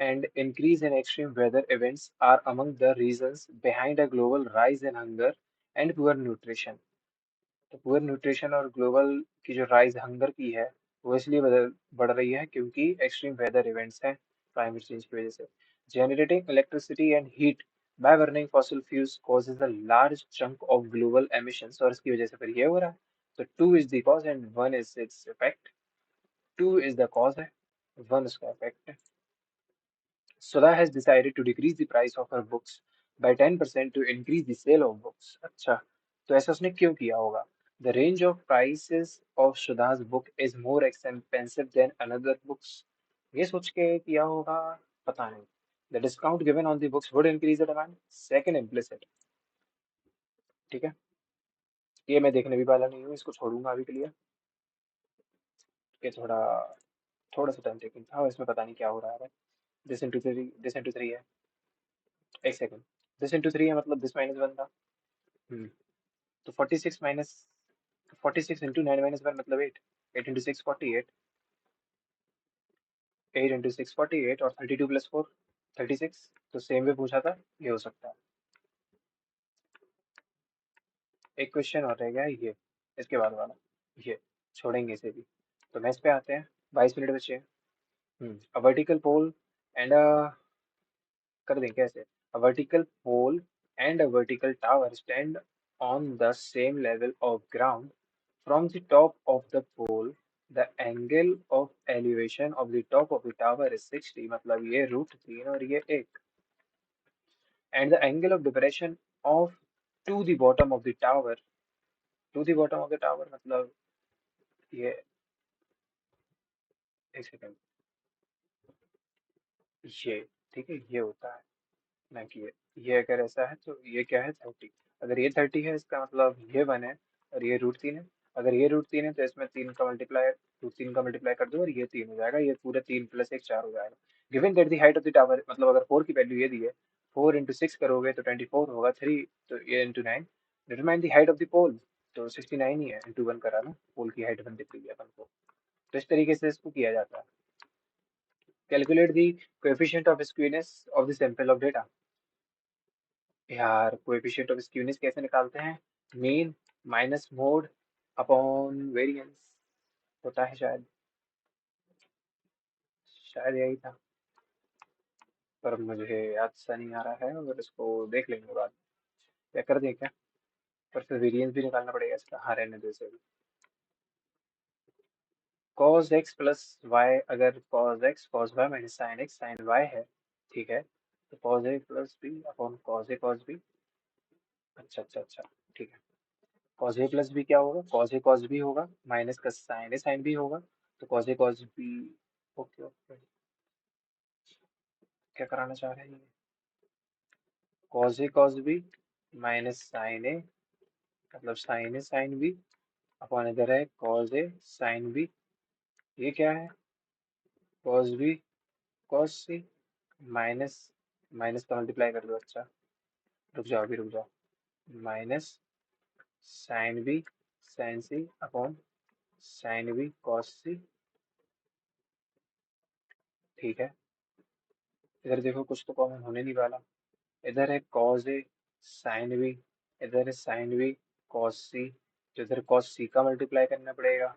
and increase in extreme weather events are among the reasons behind a global rise in hunger and poor nutrition। तो पुअर न्यूट्रिशन और ग्लोबल की जो राइज हंगर की है, वो इसलिए बढ़ रही है क्योंकि एक्सट्रीम वेदर इवेंट्स हैं क्लाइमेट चेंज की वजह से। Generating electricity and heat by burning fossil fuels causes a large chunk of global emissions, और इसकी वजह से फिर ये हो रहा है। तो 2 is the cause and 1 is its effect. 2 is the cause है, 1 उसका इफेक्ट है। Sudha has decided to decrease the price of her books by 10% to increase the sale of books। अच्छा, तो ऐसा उसने क्यों किया होगा? The range of prices of Sudha's book is more expensive than another books। ये सोच के किया होगा, पता नहीं। The discount given on the books would increase the demand। Second implicit। ठीक है, ये मैं देखने भी वाला नहीं हूँ, इसको छोड़ूंगा अभी के लिए। ये थोड़ा थोड़ा सा टाइम टेकिंग था, और इसमें पता नहीं क्या हो रहा है। दिस इंटू थ्री है। एक सेकंड, दिस इंटू 3 है मतलब दिस -1 था। हम्म, तो 46 इंटू 9 - 1 मतलब 8। 8 इंटू 6 48। 8 इंटू 6 48, और 32 + 4 36। तो सेम वे पूछा था, ये हो सकता है। एक क्वेश्चन और रह गया है ये, इसके बाद वाला, ये छोड़ेंगे इसे भी। तो मैथ्स पे आते हैं, 22 मिनट बचे हैं। अ वर्टिकल पोल एंड अ, कर दें कैसे? A vertical pole and a vertical tower stand on the same level of ground. From the top of the pole, the angle of elevation of the top of the tower is 60, मतलब ये √3 और ये 1। And the angle of depression of to the bottom of the tower, to the bottom of the tower मतलब ये, एक second, ये, ठीक है, ये होता है ना कि ये अगर ऐसा है तो ये क्या है? 30। अगर ये 30 है, इसका मतलब ये 1 है, और ये √3 है। अगर ये √3 है तो इसमें 3 का मल्टीप्लाई कर दो, और ये 3 हो जाएगा, ये पूरा 3 + 1 4 हो जाएगा। Given that the height of the tower, मतलब अगर 4 की वैल्यू ये दी है, 4 × 6 करोगे तो 24 होगा, 3 तो ये ×9। Determine the height of the pole, तो 69 ही है, ×1 करा ना, पोल की हाइट 1 दिख रही है अपन को। तो इस तरीके से इसको किया जाता है। Calculate the coefficient of skewness of the sample of data. यार, कोएफिशिएंट ऑफ स्क्यूनेस कैसे निकालते हैं? Mean minus mode upon variance होता है शायद, शायद यही था, पर मुझे याद सा नहीं आ रहा है, और इसको देख लेंगे बाद में। क्या कर दें क्या? पर फिर वेरिएंस भी निकालना पड़ेगा इसका, हाँ रहने दो इसे भी। cos x प्लस वाई, अगर cos x cos y minus sin x sin y है, ठीक है, तो cos a plus B upon cos a cos b। अच्छा अच्छा अच्छा, ठीक है। cos a प्लस बी क्या होगा? cos a cos b होगा, माइनस का sin a sin b होगा, तो cos a cos b। Okay okay, क्या कराना चाह रहे हैं ये? cos a cos b minus sin a, मतलब sin a sin b, upon इधर है cos a sin b। ये क्या है? कॉस बी कॉस सी माइनस, माइनस का मल्टीप्लाई कर दो। अच्छा रुक जाओ, अभी रुक जाओ। माइनस साइन बी साइन सी अपॉन साइन बी कॉस सी। ठीक है, इधर देखो कुछ तो कॉमन होने नहीं वाला। इधर है कॉस ए साइन बी, इधर है साइन बी कॉस सी, तो इधर कॉस सी का मल्टीप्लाई करना पड़ेगा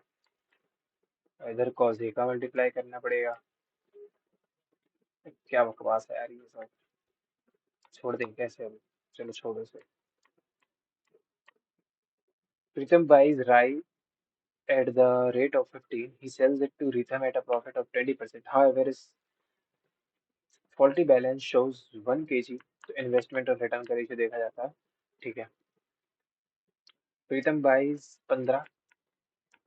और इधर कॉस ए का मल्टीप्लाई करना पड़ेगा। क्या बकवास है यार ये सब, छोड़ दें कैसे अभी। चलो छोड़ो इसे। प्रीतम buys rye at the rate of 15. He sells it to Rhythm at a profit of 20%. However, his faulty balance shows 1 kg, तो इन्वेस्टमेंट और रिटर्न का रेशियो देखा जाता है। ठीक है, प्रीतम बाइज 15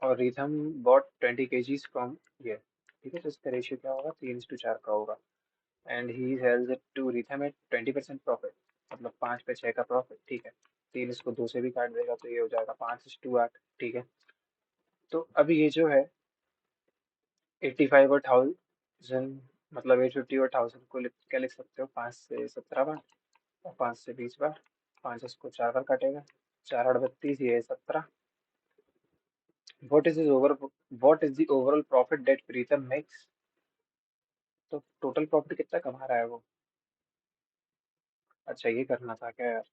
और रिथम बॉट 20 kgs फ्रॉम ये। ठीक है, तो इसका रेशियो क्या होगा, 3:4 का होगा। And he sells it to Rhythm at 20% profit, मतलब 5 पे 6 का प्रॉफिट। ठीक है, 3 इसको 2 से भी काट देगा तो ये हो जाएगा 5:8। ठीक है, तो अभी ये जो है 85 और 1000, मतलब 850 और 1000 को क्या लिख सकते हो, 5 से 17 बार और 5 से 20 बार। 5 इसको 4 बार काटेगा, 4 8 32, ये 17। What is the overall profit that Pritham makes? तो टोटल प्रॉफिट कितना कमा रहा है वो। अच्छा ये करना था क्या यार,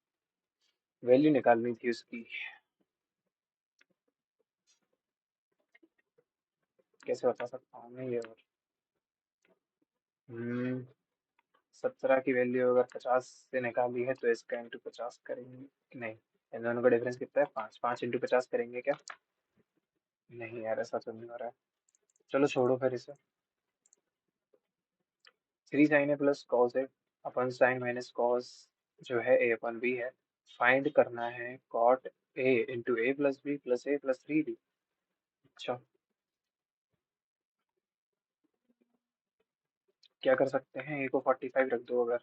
वैल्यू निकालनी थी उसकी। कैसे बता सकता हूँ मैं ये। और 17 की वैल्यू अगर 50 से निकाली है तो इसका इंटू 50 करेंगे, नहीं इन दोनों का डिफरेंस कितना है, 5। 5 इंटू 50 करेंगे क्या, नहीं यार ऐसा तो नहीं हो रहा है। चलो छोड़ो फिर इसे। 3 sine A plus cos A upon sine minus cos जो है ए अपन बी है। फाइंड करना है cot A into A plus B plus A plus 3 B. अच्छा क्या कर सकते हैं, ए को 45 रख दो अगर,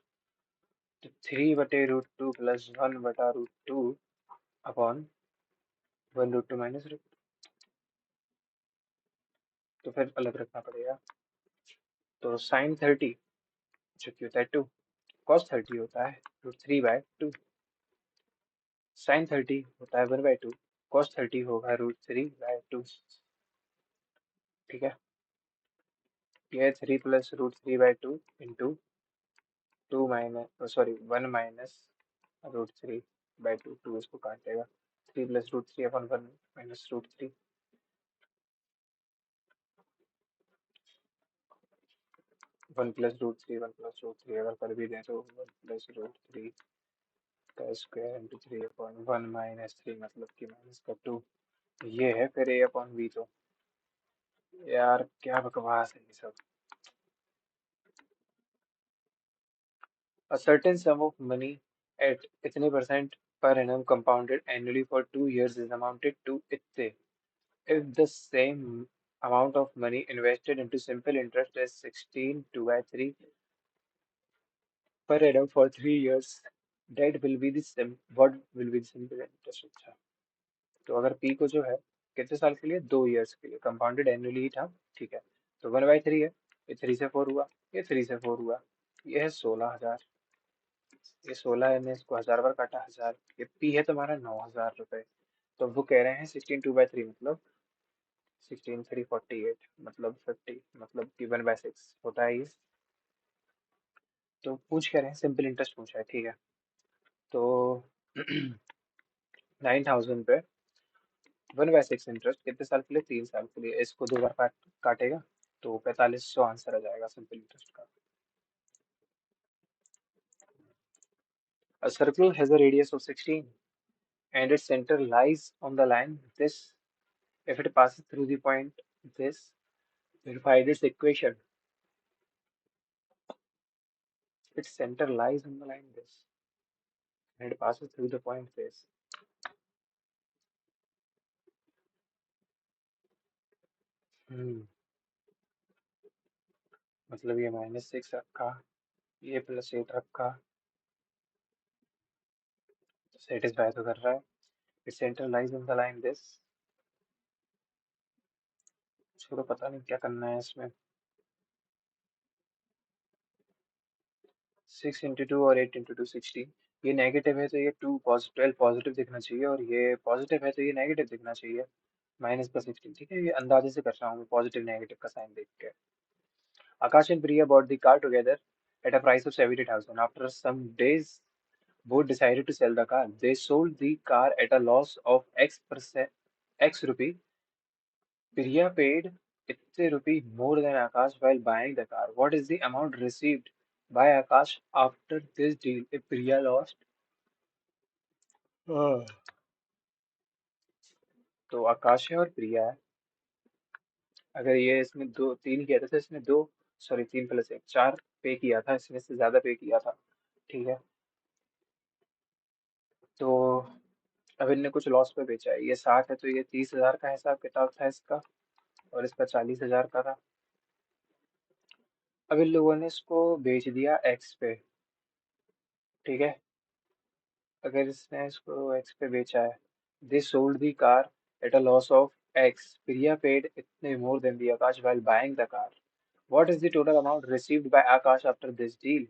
तो 3/√2 प्लस 1/√2 अपॉन 1√2 माइनस, तो फिर अलग रखना पड़ेगा। तो साइन 30 जो कि होता है 2, कॉस 30 होता है √3/2, साइन 30 होता है 1/2, कॉस 30 होगा √3/2। ठीक है, ये 3 plus √3/2 into 2 minus sorry 1 minus √3/2, 2 इसको काट देगा। 3 प्लस √3 अपन 1 माइनस √3, 1 प्लस √3 1 प्लस √3 अगर कर भी दें तो 1 प्लस √3 का स्क्वायर इंटू 3 अपॉन 1 माइनस 3, मतलब कि माइनस का 2। ये है फिर ए अपॉन बी। तो यार क्या बकवास है ये सब। A certain sum of money at इतने percent per annum compounded annually for 2 years is amounted to इतने, if the same amount of money invested into simple interest is 16 2/3 per annum for 3 years, that will be the what will be the simple interest। अच्छा, तो अगर P को जो है कितने साल के लिए, 2 ईयर्स के लिए, कंपाउंडेड एनुअली ही था। ठीक है, तो 1/3 है, ये 3 से 4 हुआ, ये 3 से 4 हुआ, ये है 16,000, ये 16 ने इसको 1000 बार काटा 1000, ये पी है तुम्हारा 9,000 रुपए। तो वो कह रहे हैं 16 2/3 मतलब 16 3 48 मतलब 50, मतलब कि 1/6 होता है ये। तो पूछ कह रहे हैं सिंपल इंटरेस्ट पूछा है। ठीक है, तो 9,000 पे 1/6 इंटरेस्ट कितने साल के लिए, 3 साल के लिए, इसको 2 बार काटेगा तो 4500 आंसर आ जाएगा सिंपल इंटरेस्ट का। A circle has a radius of 16 and its center lies on the line this. If it passes through the point this, then find its equation. Its center lies on the line this and it passes through the point this. हम्म, मतलब ये -6 रखा, ये +8 रखा, satisfy तो कर रहा है। Its center lies on the line this, छोड़ो पता नहीं क्या करना है इसमें। 6 इंटू 2 और 8 इंटू 2 16। ये नेगेटिव है तो ये 12 पॉजिटिव दिखना चाहिए, और ये पॉजिटिव है तो ये नेगेटिव दिखना चाहिए। माइनस का 16, ठीक है, ये अंदाजे से कर रहा हूँ मैं पॉजिटिव नेगेटिव का साइन देख के। Akash and Priya bought the car together at a price of 70,000. After some days, both decided to sell the car. They sold the car at a loss of X rupee. Priya paid X rupee more than Akash while buying the car. What is the amount received by Akash after this deal if Priya lost? हाँ। तो आकाश है और प्रिया है। अगर ये इसमें दो तीन किया था तो इसने दो, सॉरी 3 + 1 4 पे किया था, इसने इससे ज्यादा पे किया था। ठीक है, तो अब इनने कुछ लॉस पे बेचा है। ये 60 है तो ये 30,000 का हिसाब किताब था इसका, और इसका 40,000 का था। अब इन लोगों ने इसको बेच दिया एक्स पे। ठीक है, अगर इसने इसको एक्स पे बेचा है, they sold the car at a loss of x, Priya paid इतने more than the Aakash while buying the car. What is the total amount received by Akash after this deal?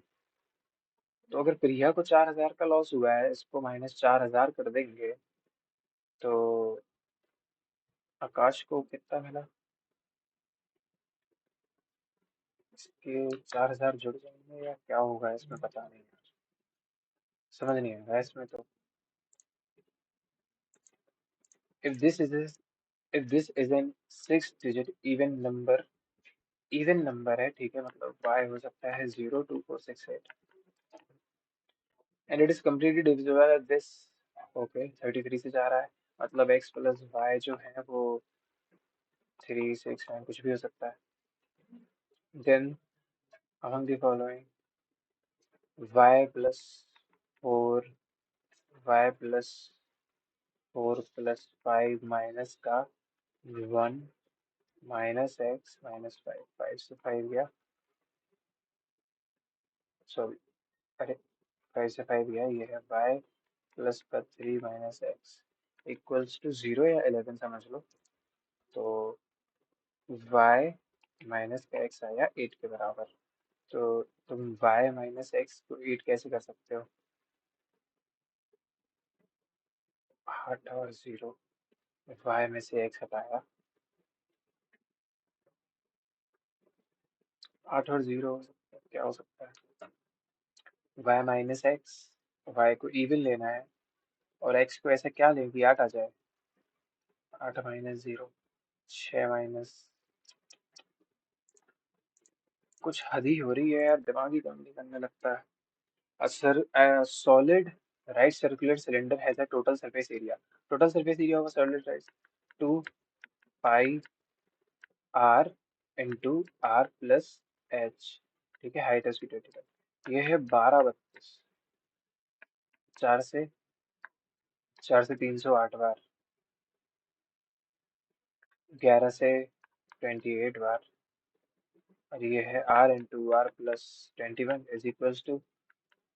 तो अगर प्रिया को 4,000 का लॉस हुआ है, इसको -4,000 कर देंगे तो आकाश को कितना मिला? इसके 4,000 जुड़ जाएंगे या क्या होगा इसमें, पता नहीं, समझ नहीं आ रहा है इसमें तो। if this is a, if this is an 6 digit even number है, ठीक है, मतलब y हो सकता है 02468 and it is completely divisible at this, okay 33 से जा रहा है, मतलब x प्लस y जो है वो 369 कुछ भी हो सकता है। then among the following, y plus 4 y plus 4 plus 5 minus का 1 माइनस एक्स माइनस 5, 5 से 5 गया, सॉरी, अरे 5 से 5 गया, ये है y प्लस का 3 माइनस एक्स इक्वल्स टू 0 या 11 समझ लो। तो y माइनस का x आया 8 के बराबर। तो तुम y माइनस एक्स को 8 कैसे कर सकते हो? 8 और 0, y में से x हटाया, 8 और 0 हो सकता है, क्या हो सकता है? y माइनस एक्स, y को इवन लेना है और x को ऐसा क्या लें कि 8 आ जाए। 8 माइनस 0 6 माइनस, कुछ हद ही हो रही है यार, दिमाग ही काम नहीं करने लगता है। A solid right circular cylinder has a total surface area. Total surface area of a solid right 2 pi r into r plus h। ठीक है, हाइट है उसकी 25, ये है 12 32, 4 से 308 बार, 11 से 28 बार, और ये है r into R plus 21 is equals to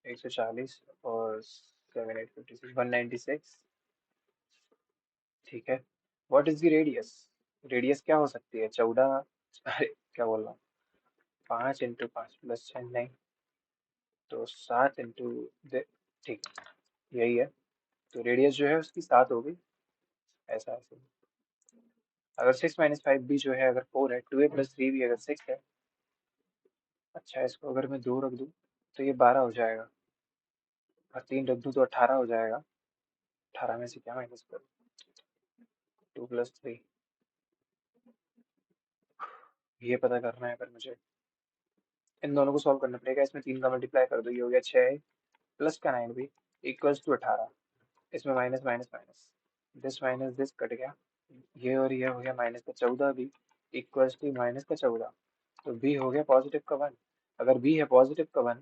140 और 7 8 56 196। ठीक है, what is the radius? Radius क्या हो सकती है? 14, अरे क्या बोल रहा हूँ, 5 इंटू 5 प्लस 6 नहीं, तो 7 इंटू, ठीक, यही है। तो रेडियस जो है उसकी 7 होगी, ऐसा ऐसे। अगर 6 - 5 भी जो है अगर 4 है, 2a + 3 भी अगर 6 है, अच्छा इसको अगर मैं 2 रख दूँ तो ये 12 हो जाएगा, और 3 रख दूँ तो 18 हो जाएगा। 18 में से क्या माइनस करूँ? 2 + 3, ये पता करना है, पर मुझे इन दोनों को सॉल्व करना पड़ेगा। इसमें 3 का मल्टीप्लाई कर दो, ये हो गया 6 प्लस का 9 भी इक्वल्स टू 18। इसमें minus minus minus, this minus this cut गया, ये और ये हो गया माइनस का 14 भी इक्वल्स टू माइनस का 14। तो बी हो गया पॉजिटिव का 1। अगर बी है पॉजिटिव का 1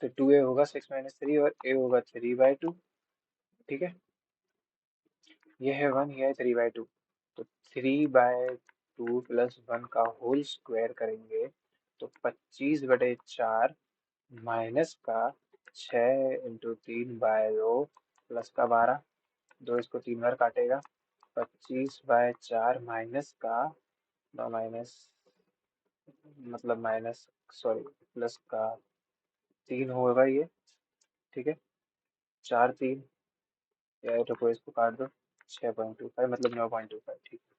तो 2a होगा 6 - 3 और a होगा 3/2। ठीक है, ये है 1, ये है 3/2, तो 3/2 प्लस 1 का होल स्क्वायर करेंगे तो 25/4 माइनस का 6 × 3/2 प्लस का 12, 2 इसको 3 बार काटेगा, 25/4 माइनस का माइनस, मतलब माइनस, सॉरी प्लस का तीन होगा ये। ठीक है, चार तीन, या रुको इसको काट दो। 6.25 मतलब 9.25, ठीक है।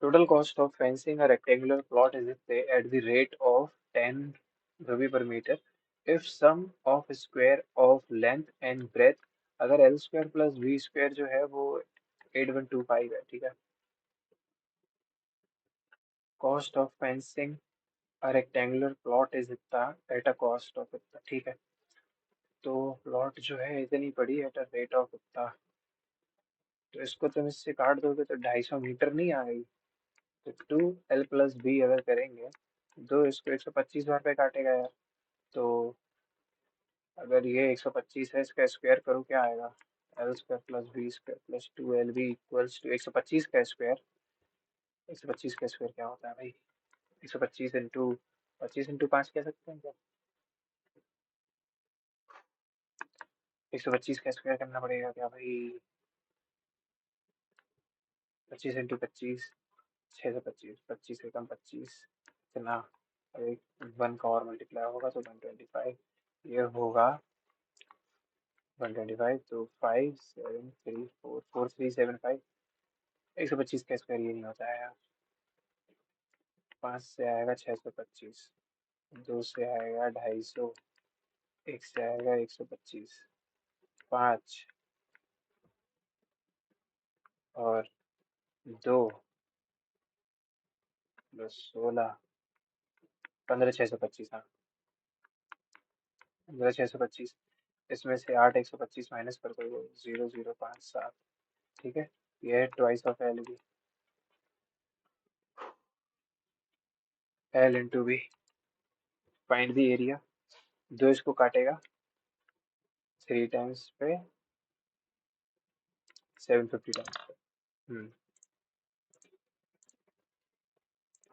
Total cost of fencing a rectangular plot is at the rate of 10 rupee per meter if sum of square of length and breadth, अगर L square plus V square जो है वो 8125 है, ठीक है। Cost of fencing a rectangular plot is इतना at a cost of इतना, ठीक है। तो प्लॉट जो है इतनी बड़ी एट अ रेट ऑफ इतना, तो इसको तुम इससे काट दोगे तो 250 मीटर नहीं आ गई। तो 2L+B अगर करेंगे, दो इसको 125 बार पे काटेगा यार। तो अगर ये 125 है, इसका स्क्वायर करो क्या आएगा। L² + B² + 2LB = 125 का स्क्वायर। 125 का स्क्वायर क्या होता है भाई। 125 इंटू 25 कह सकते हैं क्या। 125 का स्क्वायर करना पड़ेगा क्या भाई। 25 × 25, 625, 25 एकम 25, इतना। एक वन का और मल्टीप्लाई होगा तो 125, ये होगा 125। तो 5 7 3 4 4375। 125 का स्क्वायर ये नहीं होता है यार। 5 से आएगा 625, 2 से आएगा 250, 1 से आएगा 125, 5 और 2 + 16, 15 625। हाँ, 15 625। इसमें से 8 125 माइनस कर दो, 0057, ठीक है। ये है twice of L B. L into B, find the area. दो इसको काटेगा 3 टाइम्स पे, 750 टाइम्स पे।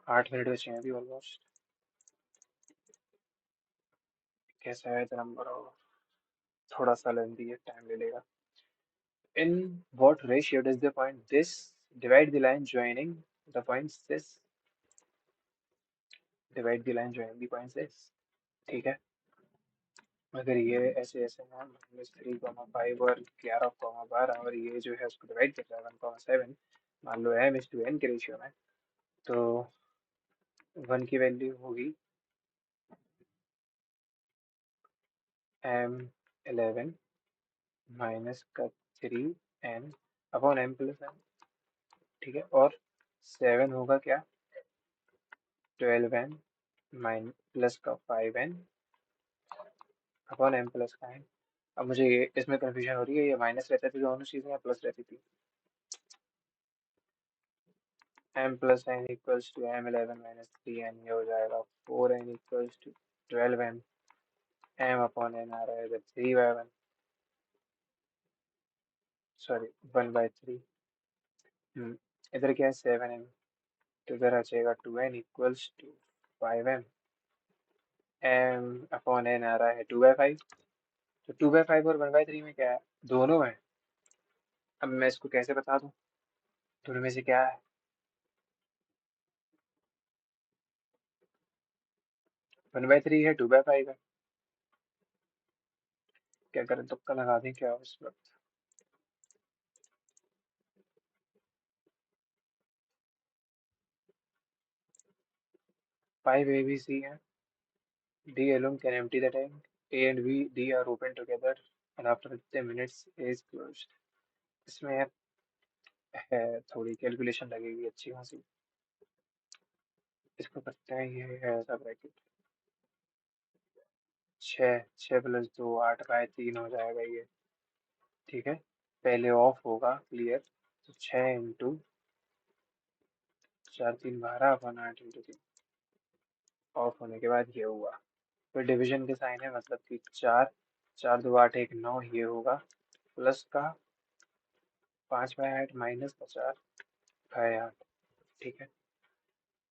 8 मिनट बचे हैं अभी ऑलमोस्ट। कैसा है तो नंबर होगा, थोड़ा सा लेंदी है, टाइम ले लेगा। In what ratio does the point this divide the line joining the points this, divide the line joining the points this, ठीक है। अगर ये ऐसे ऐसे है, -3, 5 और 11, 12, और ये जो है उसको डिवाइड कर रहा है 1, 7, मान लो m/n के रेशियो में, तो 1 की वैल्यू होगी m11 माइनस का 3n/m+n, ठीक है। और 7 होगा क्या, 12n माइन प्लस का 5n/m+n। अब मुझे ये इसमें कंफ्यूजन हो रही है, ये माइनस रहते थे दोनों चीजें या प्लस रहती थी। m+n = m11 - 3n, ये हो जाएगा 4n = 12n। m/n आ रहा है इधर 3/1, सॉरी 1/3। इधर क्या है 7n, तो इधर आ जाएगा 2n = 5n। m/n आ रहा है 2/5, तो 2/5 और 1/3 में क्या है, दोनों है। अब मैं इसको कैसे बता दूं दोनों में से क्या है। 1/3 है, 2/5 है, क्या करें, तुक्का लगा दें क्या उस वक्त। 5 A, B, C है। D alone can empty the tank. A and B, D are open together and after 10 minutes A is closed. इसमें यार है थोड़ी कैलकुलेशन लगेगी अच्छी खासी। इसको करते हैं, ये है ऐसा ब्रैकेट। 6 + 2 8/3 हो जाएगा ये, ठीक है। पहले ऑफ होगा क्लियर, तो 6 इंटू 4 3 12/8 × 3, ऑफ होने के बाद ये हुआ। फिर डिवीजन के साइन है, मतलब कि 4 4 2 8 1 9, ये होगा प्लस का 5/8 माइनस का 4/8, ठीक है।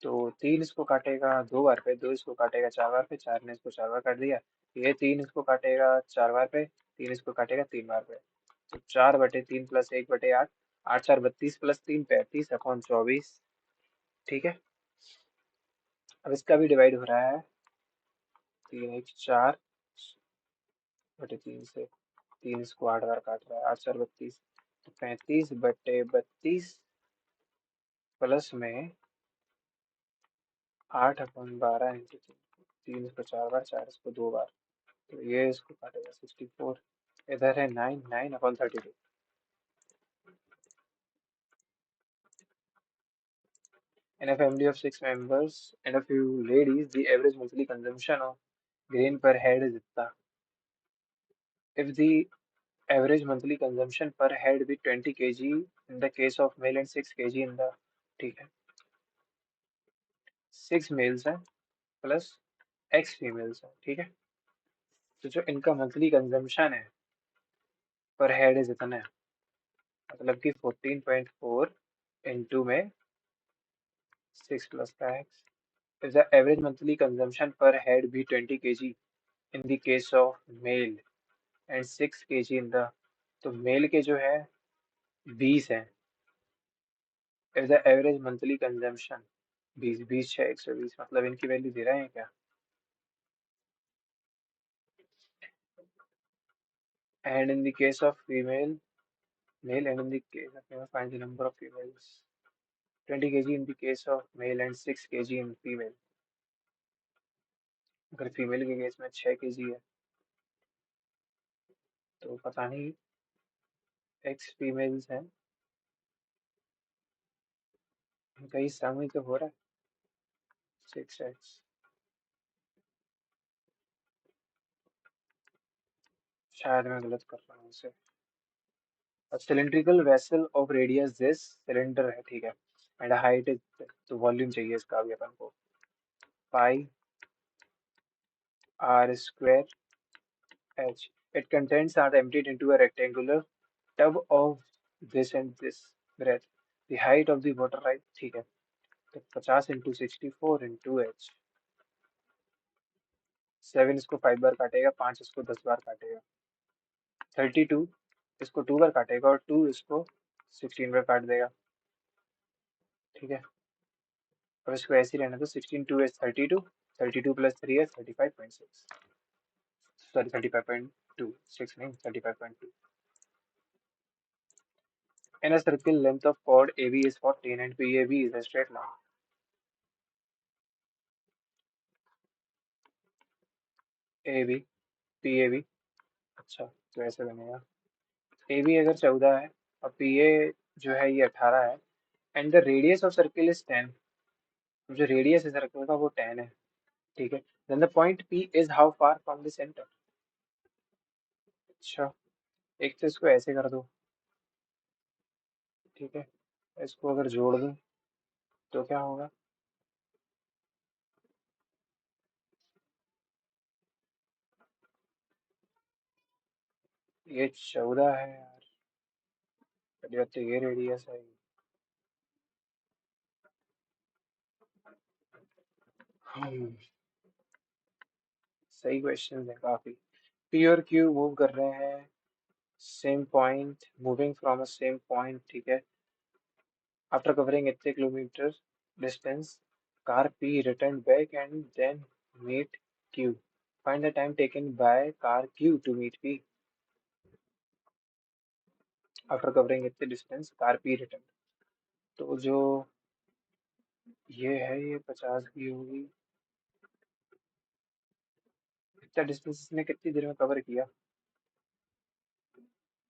तो 3 इसको काटेगा 2 बार पे, 2 इसको काटेगा 4 बार पे, 4 ने इसको 4 बार काट दिया। ये 3 इसको काटेगा 4 बार पे, 3 इसको काटेगा 3 बार पे। तो 4/3 + 1/8, 8 4 32 + 3 35/24, ठीक है। अब इसका भी डिवाइड हो रहा है 3 1 4 बटे 3 से। 3 इसको 8 बार काट रहा है, 8 4 32, तो 35/32 प्लस में 8/12 इंटू 3 इसको 4 बार, 4 इसको 2 बार, तो ये इसको काटेगा 64। इधर है 9 9/32। In a family of 6 members and a few ladies, the average monthly consumption of grain per head is इतना. If the average monthly consumption per head be 20 kg in the case of male and 6 kg in the, ठीक है, 6 mails हैं plus x females हैं, ठीक है। तो जो इनका मंथली कंजम्पशन है पर हेड इज इतना है, मतलब कि 14.4 इंटू में 6 प्लस का x. If the average monthly consumption per head be 20 kg in the case of male and 6 kg in the, तो मेल के जो है 20 है. If the average monthly consumption 20 20 है 120, मतलब इनकी वैल्यू दे रहे हैं क्या? And in the case of female, male, and in the case of female, find the number of females. 20 kg in the case of male and 6 kg in female. अगर female के case में 6 kg है तो पता नहीं x females हैं, इनका ही सम ही तो हो रहा है 6x. शायद मैं गलत कर रहा हूँ इसे. Cylindrical vessel of radius this, cylinder है, ठीक है, एंड हाइट इज, तो वॉल्यूम चाहिए इसका भी अपन को, पाई r square h. It contents are emptied into a rectangular tub of this and this breadth. The height of the water, right, ठीक है, तो 50 इंटू 64 इंटू h. 7 इसको 5 बार काटेगा, 5 इसको 10 बार काटेगा, 32 इसको 2 बार काटेगा और 2 इसको 16 बार काट देगा, ठीक है। अब इसको ऐसे ही रहना, तो 16 2 is 32, 32 प्लस 3 है 35.6, सॉरी 35.2, 6 नहीं 35.2. In a circle, length of chord AB is 14 and PAB is a straight line. AB, PAB, अच्छा तो ऐसे बनेगा. AB अगर 14 है और PA जो है ये 18 है, and the radius of circle is 10, जो रेडियस है सर्कल का वो 10 है, ठीक है. Then the point P is how far from the centre. अच्छा, एक तो इसको ऐसे कर दो, ठीक है, इसको अगर जोड़ दूं तो क्या होगा? ये 14 है यार, तो ये रेडियस है. हम्म, सही क्वेश्चन है काफी. P और Q मूव कर रहे हैं same point, moving from a same point, ठीक है. आफ्टर कवरिंग इतने kilometre distance, car P return back and then meet Q. Find the time taken by car Q to meet P. After covering इतने distance car P return, तो जो ये है ये 50 की होगी. इतना डिस्टेंस इसने कितनी देर में कवर किया?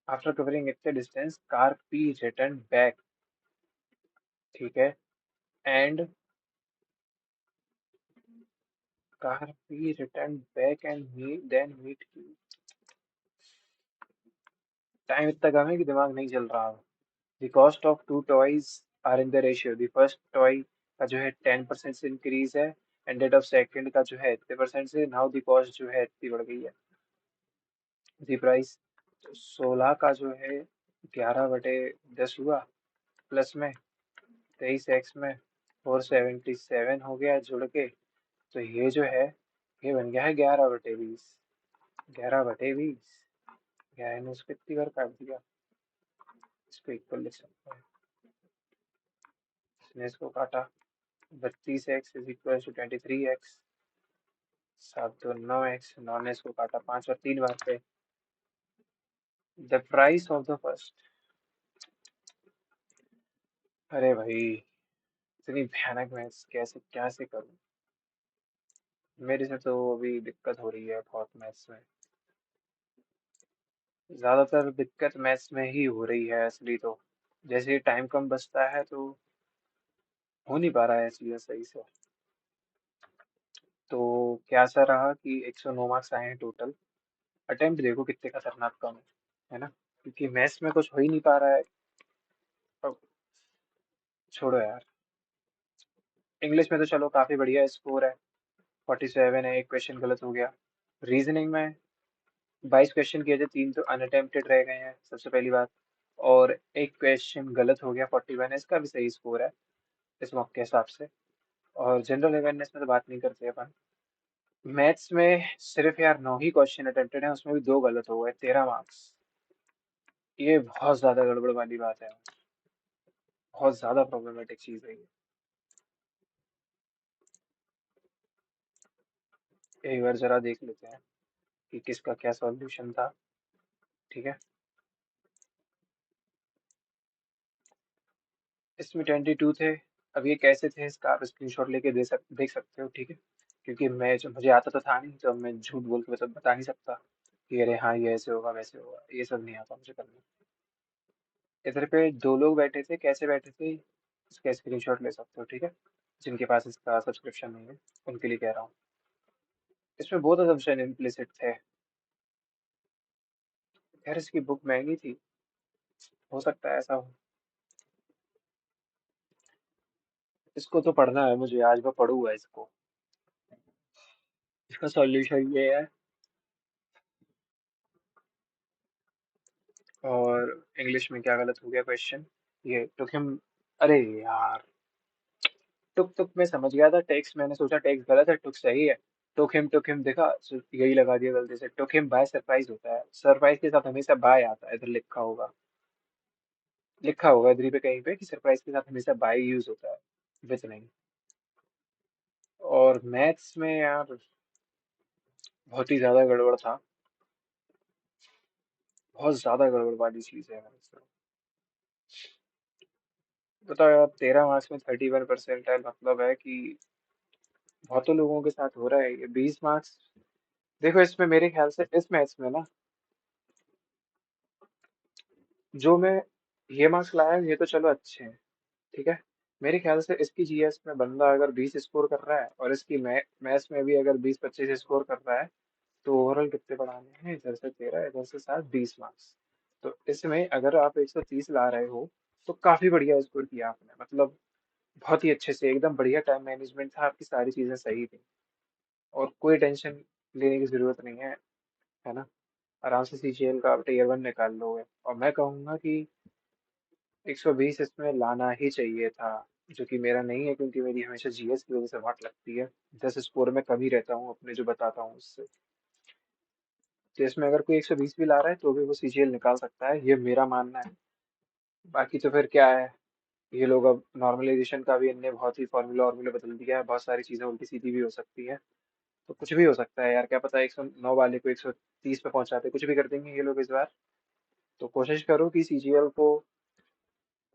आफ्टर कवरिंग इतने distance car P return back, ठीक है, and car P return back and then meet Q. Time इतना कम है कि दिमाग नहीं चल रहा. The cost of two toys are in the ratio. The first toy का जो है 10% से इंक्रीज है, एंड डेट ऑफ सेकंड का जो है इतने परसेंट से. नाउ दी कॉस्ट जो है इतनी बढ़ गई है. दी प्राइस, तो 16 का जो है 11/10 हुआ, प्लस में 23x में 477 हो गया जुड़ के, तो ये जो है ये बन गया है 11/20. 11/20, 11 ने उसको इतनी बार काट दिया, इसको इक्वल लिख सकते हैं. इसने इसको काटा 32x is equal to 23x। 7 2 9x, 9x को काटा 5 और 3 बार पे। The price of the first. अरे भाई, इतनी भयानक मैथ्स कैसे कैसे करूं? मेरे से तो अभी दिक्कत हो रही है बहुत मैथ्स में। ज्यादातर दिक्कत मैथ्स में ही हो रही है असली तो। जैसे टाइम कम बचता है तो हो नहीं पा रहा है इसलिए सही से। तो क्या सा रहा कि 109 मार्क्स आए हैं टोटल। अटेम्प्ट देखो कितने खतरनाक कम है ना? क्योंकि मैथ्स में कुछ हो ही नहीं पा रहा है। अब छोड़ो यार। इंग्लिश में तो चलो काफी बढ़िया स्कोर है। 47 है, एक क्वेश्चन गलत हो गया। रीजनिंग में 22 क्वेश्चन किए थे, 3 तो अनअटेम्प्टेड रह गए हैं सबसे पहली बात। और एक क्वेश्चन गलत हो गया, 41 है, इसका भी सही स्कोर है इस मॉक के हिसाब से। और जनरल अवेयरनेस में तो बात नहीं करते अपन। मैथ्स में सिर्फ यार 9 ही क्वेश्चन अटेम्प्टेड हैं, उसमें भी 2 गलत हो गए, 13 मार्क्स। ये बहुत ज्यादा गड़बड़ वाली बात है। बहुत ज्यादा प्रॉब्लमेटिक चीज है ये। एक बार जरा देख लेते हैं कि किसका क्या सॉल्यूशन था। ठीक है। इसमें 22 थे। अब ये कैसे थे इसका आप स्क्रीनशॉट लेके देख सकते हो, ठीक है। क्योंकि मैं जो मुझे आता तो था नहीं, तो अब मैं झूठ बोल के बता नहीं सकता कि अरे हाँ ये ऐसे होगा वैसे होगा, ये सब नहीं आता मुझे करना। इधर पे 2 लोग बैठे थे, कैसे बैठे थे इसका स्क्रीनशॉट ले सकते हो, ठीक है। जिनके पास इसका सब्सक्रिप्शन नहीं है उनके लिए कह रहा हूँ। इसमें बहुत असम्पशन इम्प्लिसिट थे। खैर इसकी बुक महंगी थी, हो सकता है ऐसा हो। इसको तो पढ़ना है मुझे, आज मैं पढ़ूंगा इसको। इसका सॉल्यूशन ये है। और इंग्लिश में क्या गलत हो गया क्वेश्चन? ये टुक हिम। अरे यार, टुक टुक में समझ गया था, टेक्स्ट मैंने सोचा टेक्स्ट गलत है, टुक सही है। टुक हिम देखा, यही लगा दिया गलती से। टुक हिम बाय सरप्राइज होता है, सरप्राइज के साथ हमेशा बाय आता है, इधर लिखा होगा। लिखा होगा इधर पे कहीं पे कि सरप्राइज के साथ हमेशा बाय यूज होता है, विथ नहीं। और मैथ्स में यार बहुत ही ज्यादा गड़बड़ था। बहुत ज्यादा गड़बड़ वाली चीज है मैथ्स में। बताओ यार, 13 मार्क्स में 31 परसेंटाइल मतलब है कि बहुतों लोगों के साथ हो रहा है ये। 20 मार्क्स। देखो इसमें मेरे ख्याल से इस मैथ्स में ना, जो मैं ये मार्क्स लाया हूं, ये तो चलो अच्छे हैं, ठीक है। मेरे ख्याल से इसकी जीएस में बंदा अगर 20 स्कोर कर रहा है और इसकी मैथ्स में भी अगर 20 25 स्कोर कर रहा है, तो ओवरऑल कितने बढ़ाने हैं? इधर से 13, इधर से 7, 20 मार्क्स। तो इसमें अगर आप 130 ला रहे हो तो काफी बढ़िया स्कोर किया आपने, मतलब बहुत ही अच्छे से, एकदम बढ़िया टाइम मैनेजमेंट था, आपकी सारी चीजें सही थी। और कोई टेंशन लेने की जरूरत नहीं है ना। आराम से सीजीएल का आप टीयर 1 निकाल लोगे। और मैं कहूंगा कि 120 इसमें लाना ही चाहिए था, जो कि मेरा नहीं है, क्योंकि मेरी हमेशा जीएस की वजह से वाट लगती है। 10 स्कोर में कम ही रहता हूँ अपने जो बताता हूँ उससे। तो इसमें अगर कोई 120 भी ला रहा है तो भी वो सीजीएल निकाल सकता है, ये मेरा मानना है। बाकी तो फिर क्या है, ये लोग अब नॉर्मलाइजेशन का भी इनने बहुत ही फॉर्मूला वॉर्मूला बदल दिया है, बहुत सारी चीजें उल्टी सीधी भी हो सकती है। तो कुछ भी हो सकता है यार, क्या पता 109 वाले को 130 पे पहुंचाते, कुछ भी कर देंगे ये लोग इस बार। तो कोशिश करो कि सीजीएल को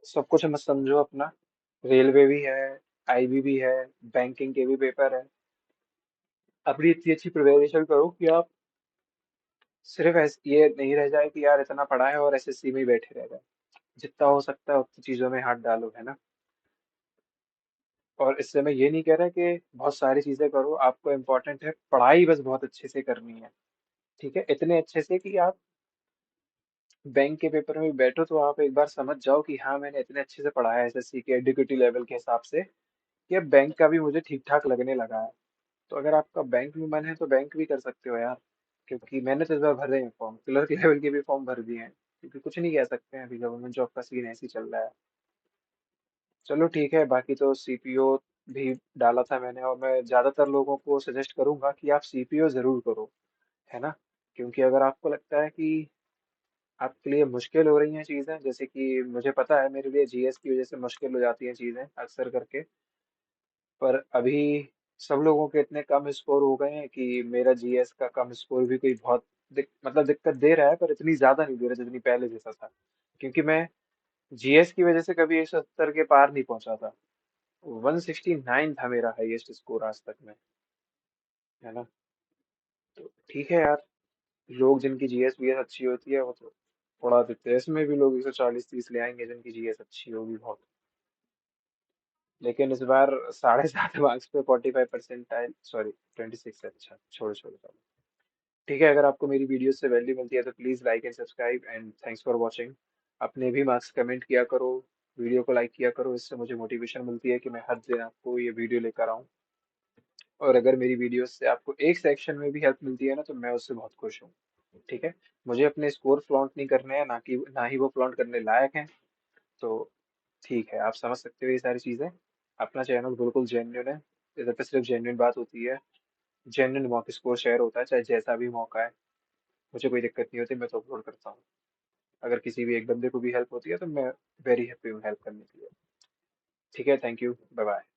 सब कुछ मत समझो अपना। रेलवे भी है, आईबी भी है, बैंकिंग के भी पेपर है। अपनी इतनी अच्छी प्रिपरेशन करो कि आप सिर्फ ये नहीं रह जाए कि यार इतना पढ़ा है और एसएससी में ही बैठे रह गए। जितना हो सकता है उतनी चीजों में हाथ डालो, है ना। और इससे मैं ये नहीं कह रहा कि बहुत सारी चीजें करो, आपको इम्पोर्टेंट है पढ़ाई बस बहुत अच्छे से करनी है। ठीक है, इतने अच्छे से कि आप बैंक के पेपर में बैठो तो आप एक बार समझ जाओ कि हाँ मैंने इतने अच्छे से पढ़ा है एसएससी के एडुकेटी लेवल के हिसाब से, कि अब बैंक का भी मुझे ठीक ठाक लगने लगा है। तो अगर आपका बैंक में मन है तो बैंक भी कर सकते हो यार। क्योंकि मैंने तो इस बार भरे हैं फॉर्म, क्लर्क लेवल के भी फॉर्म भर दिए हैं। क्योंकि कुछ नहीं कह सकते हैं, अभी गवर्नमेंट जॉब का सीन ऐसे ही चल रहा है। चलो ठीक है, बाकी तो सीपीओ भी डाला था मैंने, और मैं ज्यादातर लोगों को सजेस्ट करूंगा कि आप सीपीओ जरूर करो, है ना। क्योंकि अगर आपको लगता है कि आपके लिए मुश्किल हो रही हैं चीजें, जैसे कि मुझे पता है मेरे लिए जीएस की वजह से मुश्किल हो जाती हैं चीजें अक्सर करके, पर अभी सब लोगों के इतने कम स्कोर हो गए हैं कि मेरा जीएस का कम स्कोर भी कोई बहुत मतलब दिक्कत दे रहा है, पर इतनी ज्यादा नहीं दे रहा जितनी पहले जैसा था। क्योंकि मैं जीएस की वजह से कभी 170 के पार नहीं पहुंचा था। 169 था मेरा हाईएस्ट स्कोर आज तक में, है ना। तो ठीक है यार, लोग जिनकी जीएस बीएस अच्छी होती है वो तो उड़ा देते हैं, इसमें भी लोग 140-130 ले आएंगे जिनकी जीएस अच्छी होगी बहुत। लेकिन इस बार 7.5 मार्क्स पे 45% सॉरी 26 है। अच्छा छोड़ो छोड़ो छोड़ो। ठीक है, अगर आपको मेरी वीडियो से वैल्यू मिलती है तो please like and subscribe and thanks for watching. अपने भी मार्क्स कमेंट किया करो, वीडियो को लाइक किया करो, इससे मुझे मोटिवेशन मिलती है कि मैं हर दिन आपको ये वीडियो लेकर आऊँ। और अगर मेरी वीडियो से आपको एक सेक्शन में भी हेल्प मिलती है ना तो मैं उससे बहुत खुश हूँ। ठीक है, मुझे अपने स्कोर फ्लॉन्ट नहीं करने हैं, ना ही वो फ्लॉन्ट करने लायक हैं। तो ठीक है, आप समझ सकते हो ये सारी चीज़ें। अपना चैनल बिल्कुल जेन्युइन है, इधर पे सिर्फ जेन्युइन बात होती है, जेन्युइन मॉक स्कोर शेयर होता है, चाहे जैसा भी मौका है। मुझे कोई दिक्कत नहीं होती, मैं तो अपलोड करता हूँ। अगर किसी भी एक बंदे को भी हेल्प होती है तो मैं वेरी हैप्पी हूँ हेल्प करने के लिए। ठीक है, थैंक यू, बाय बाय।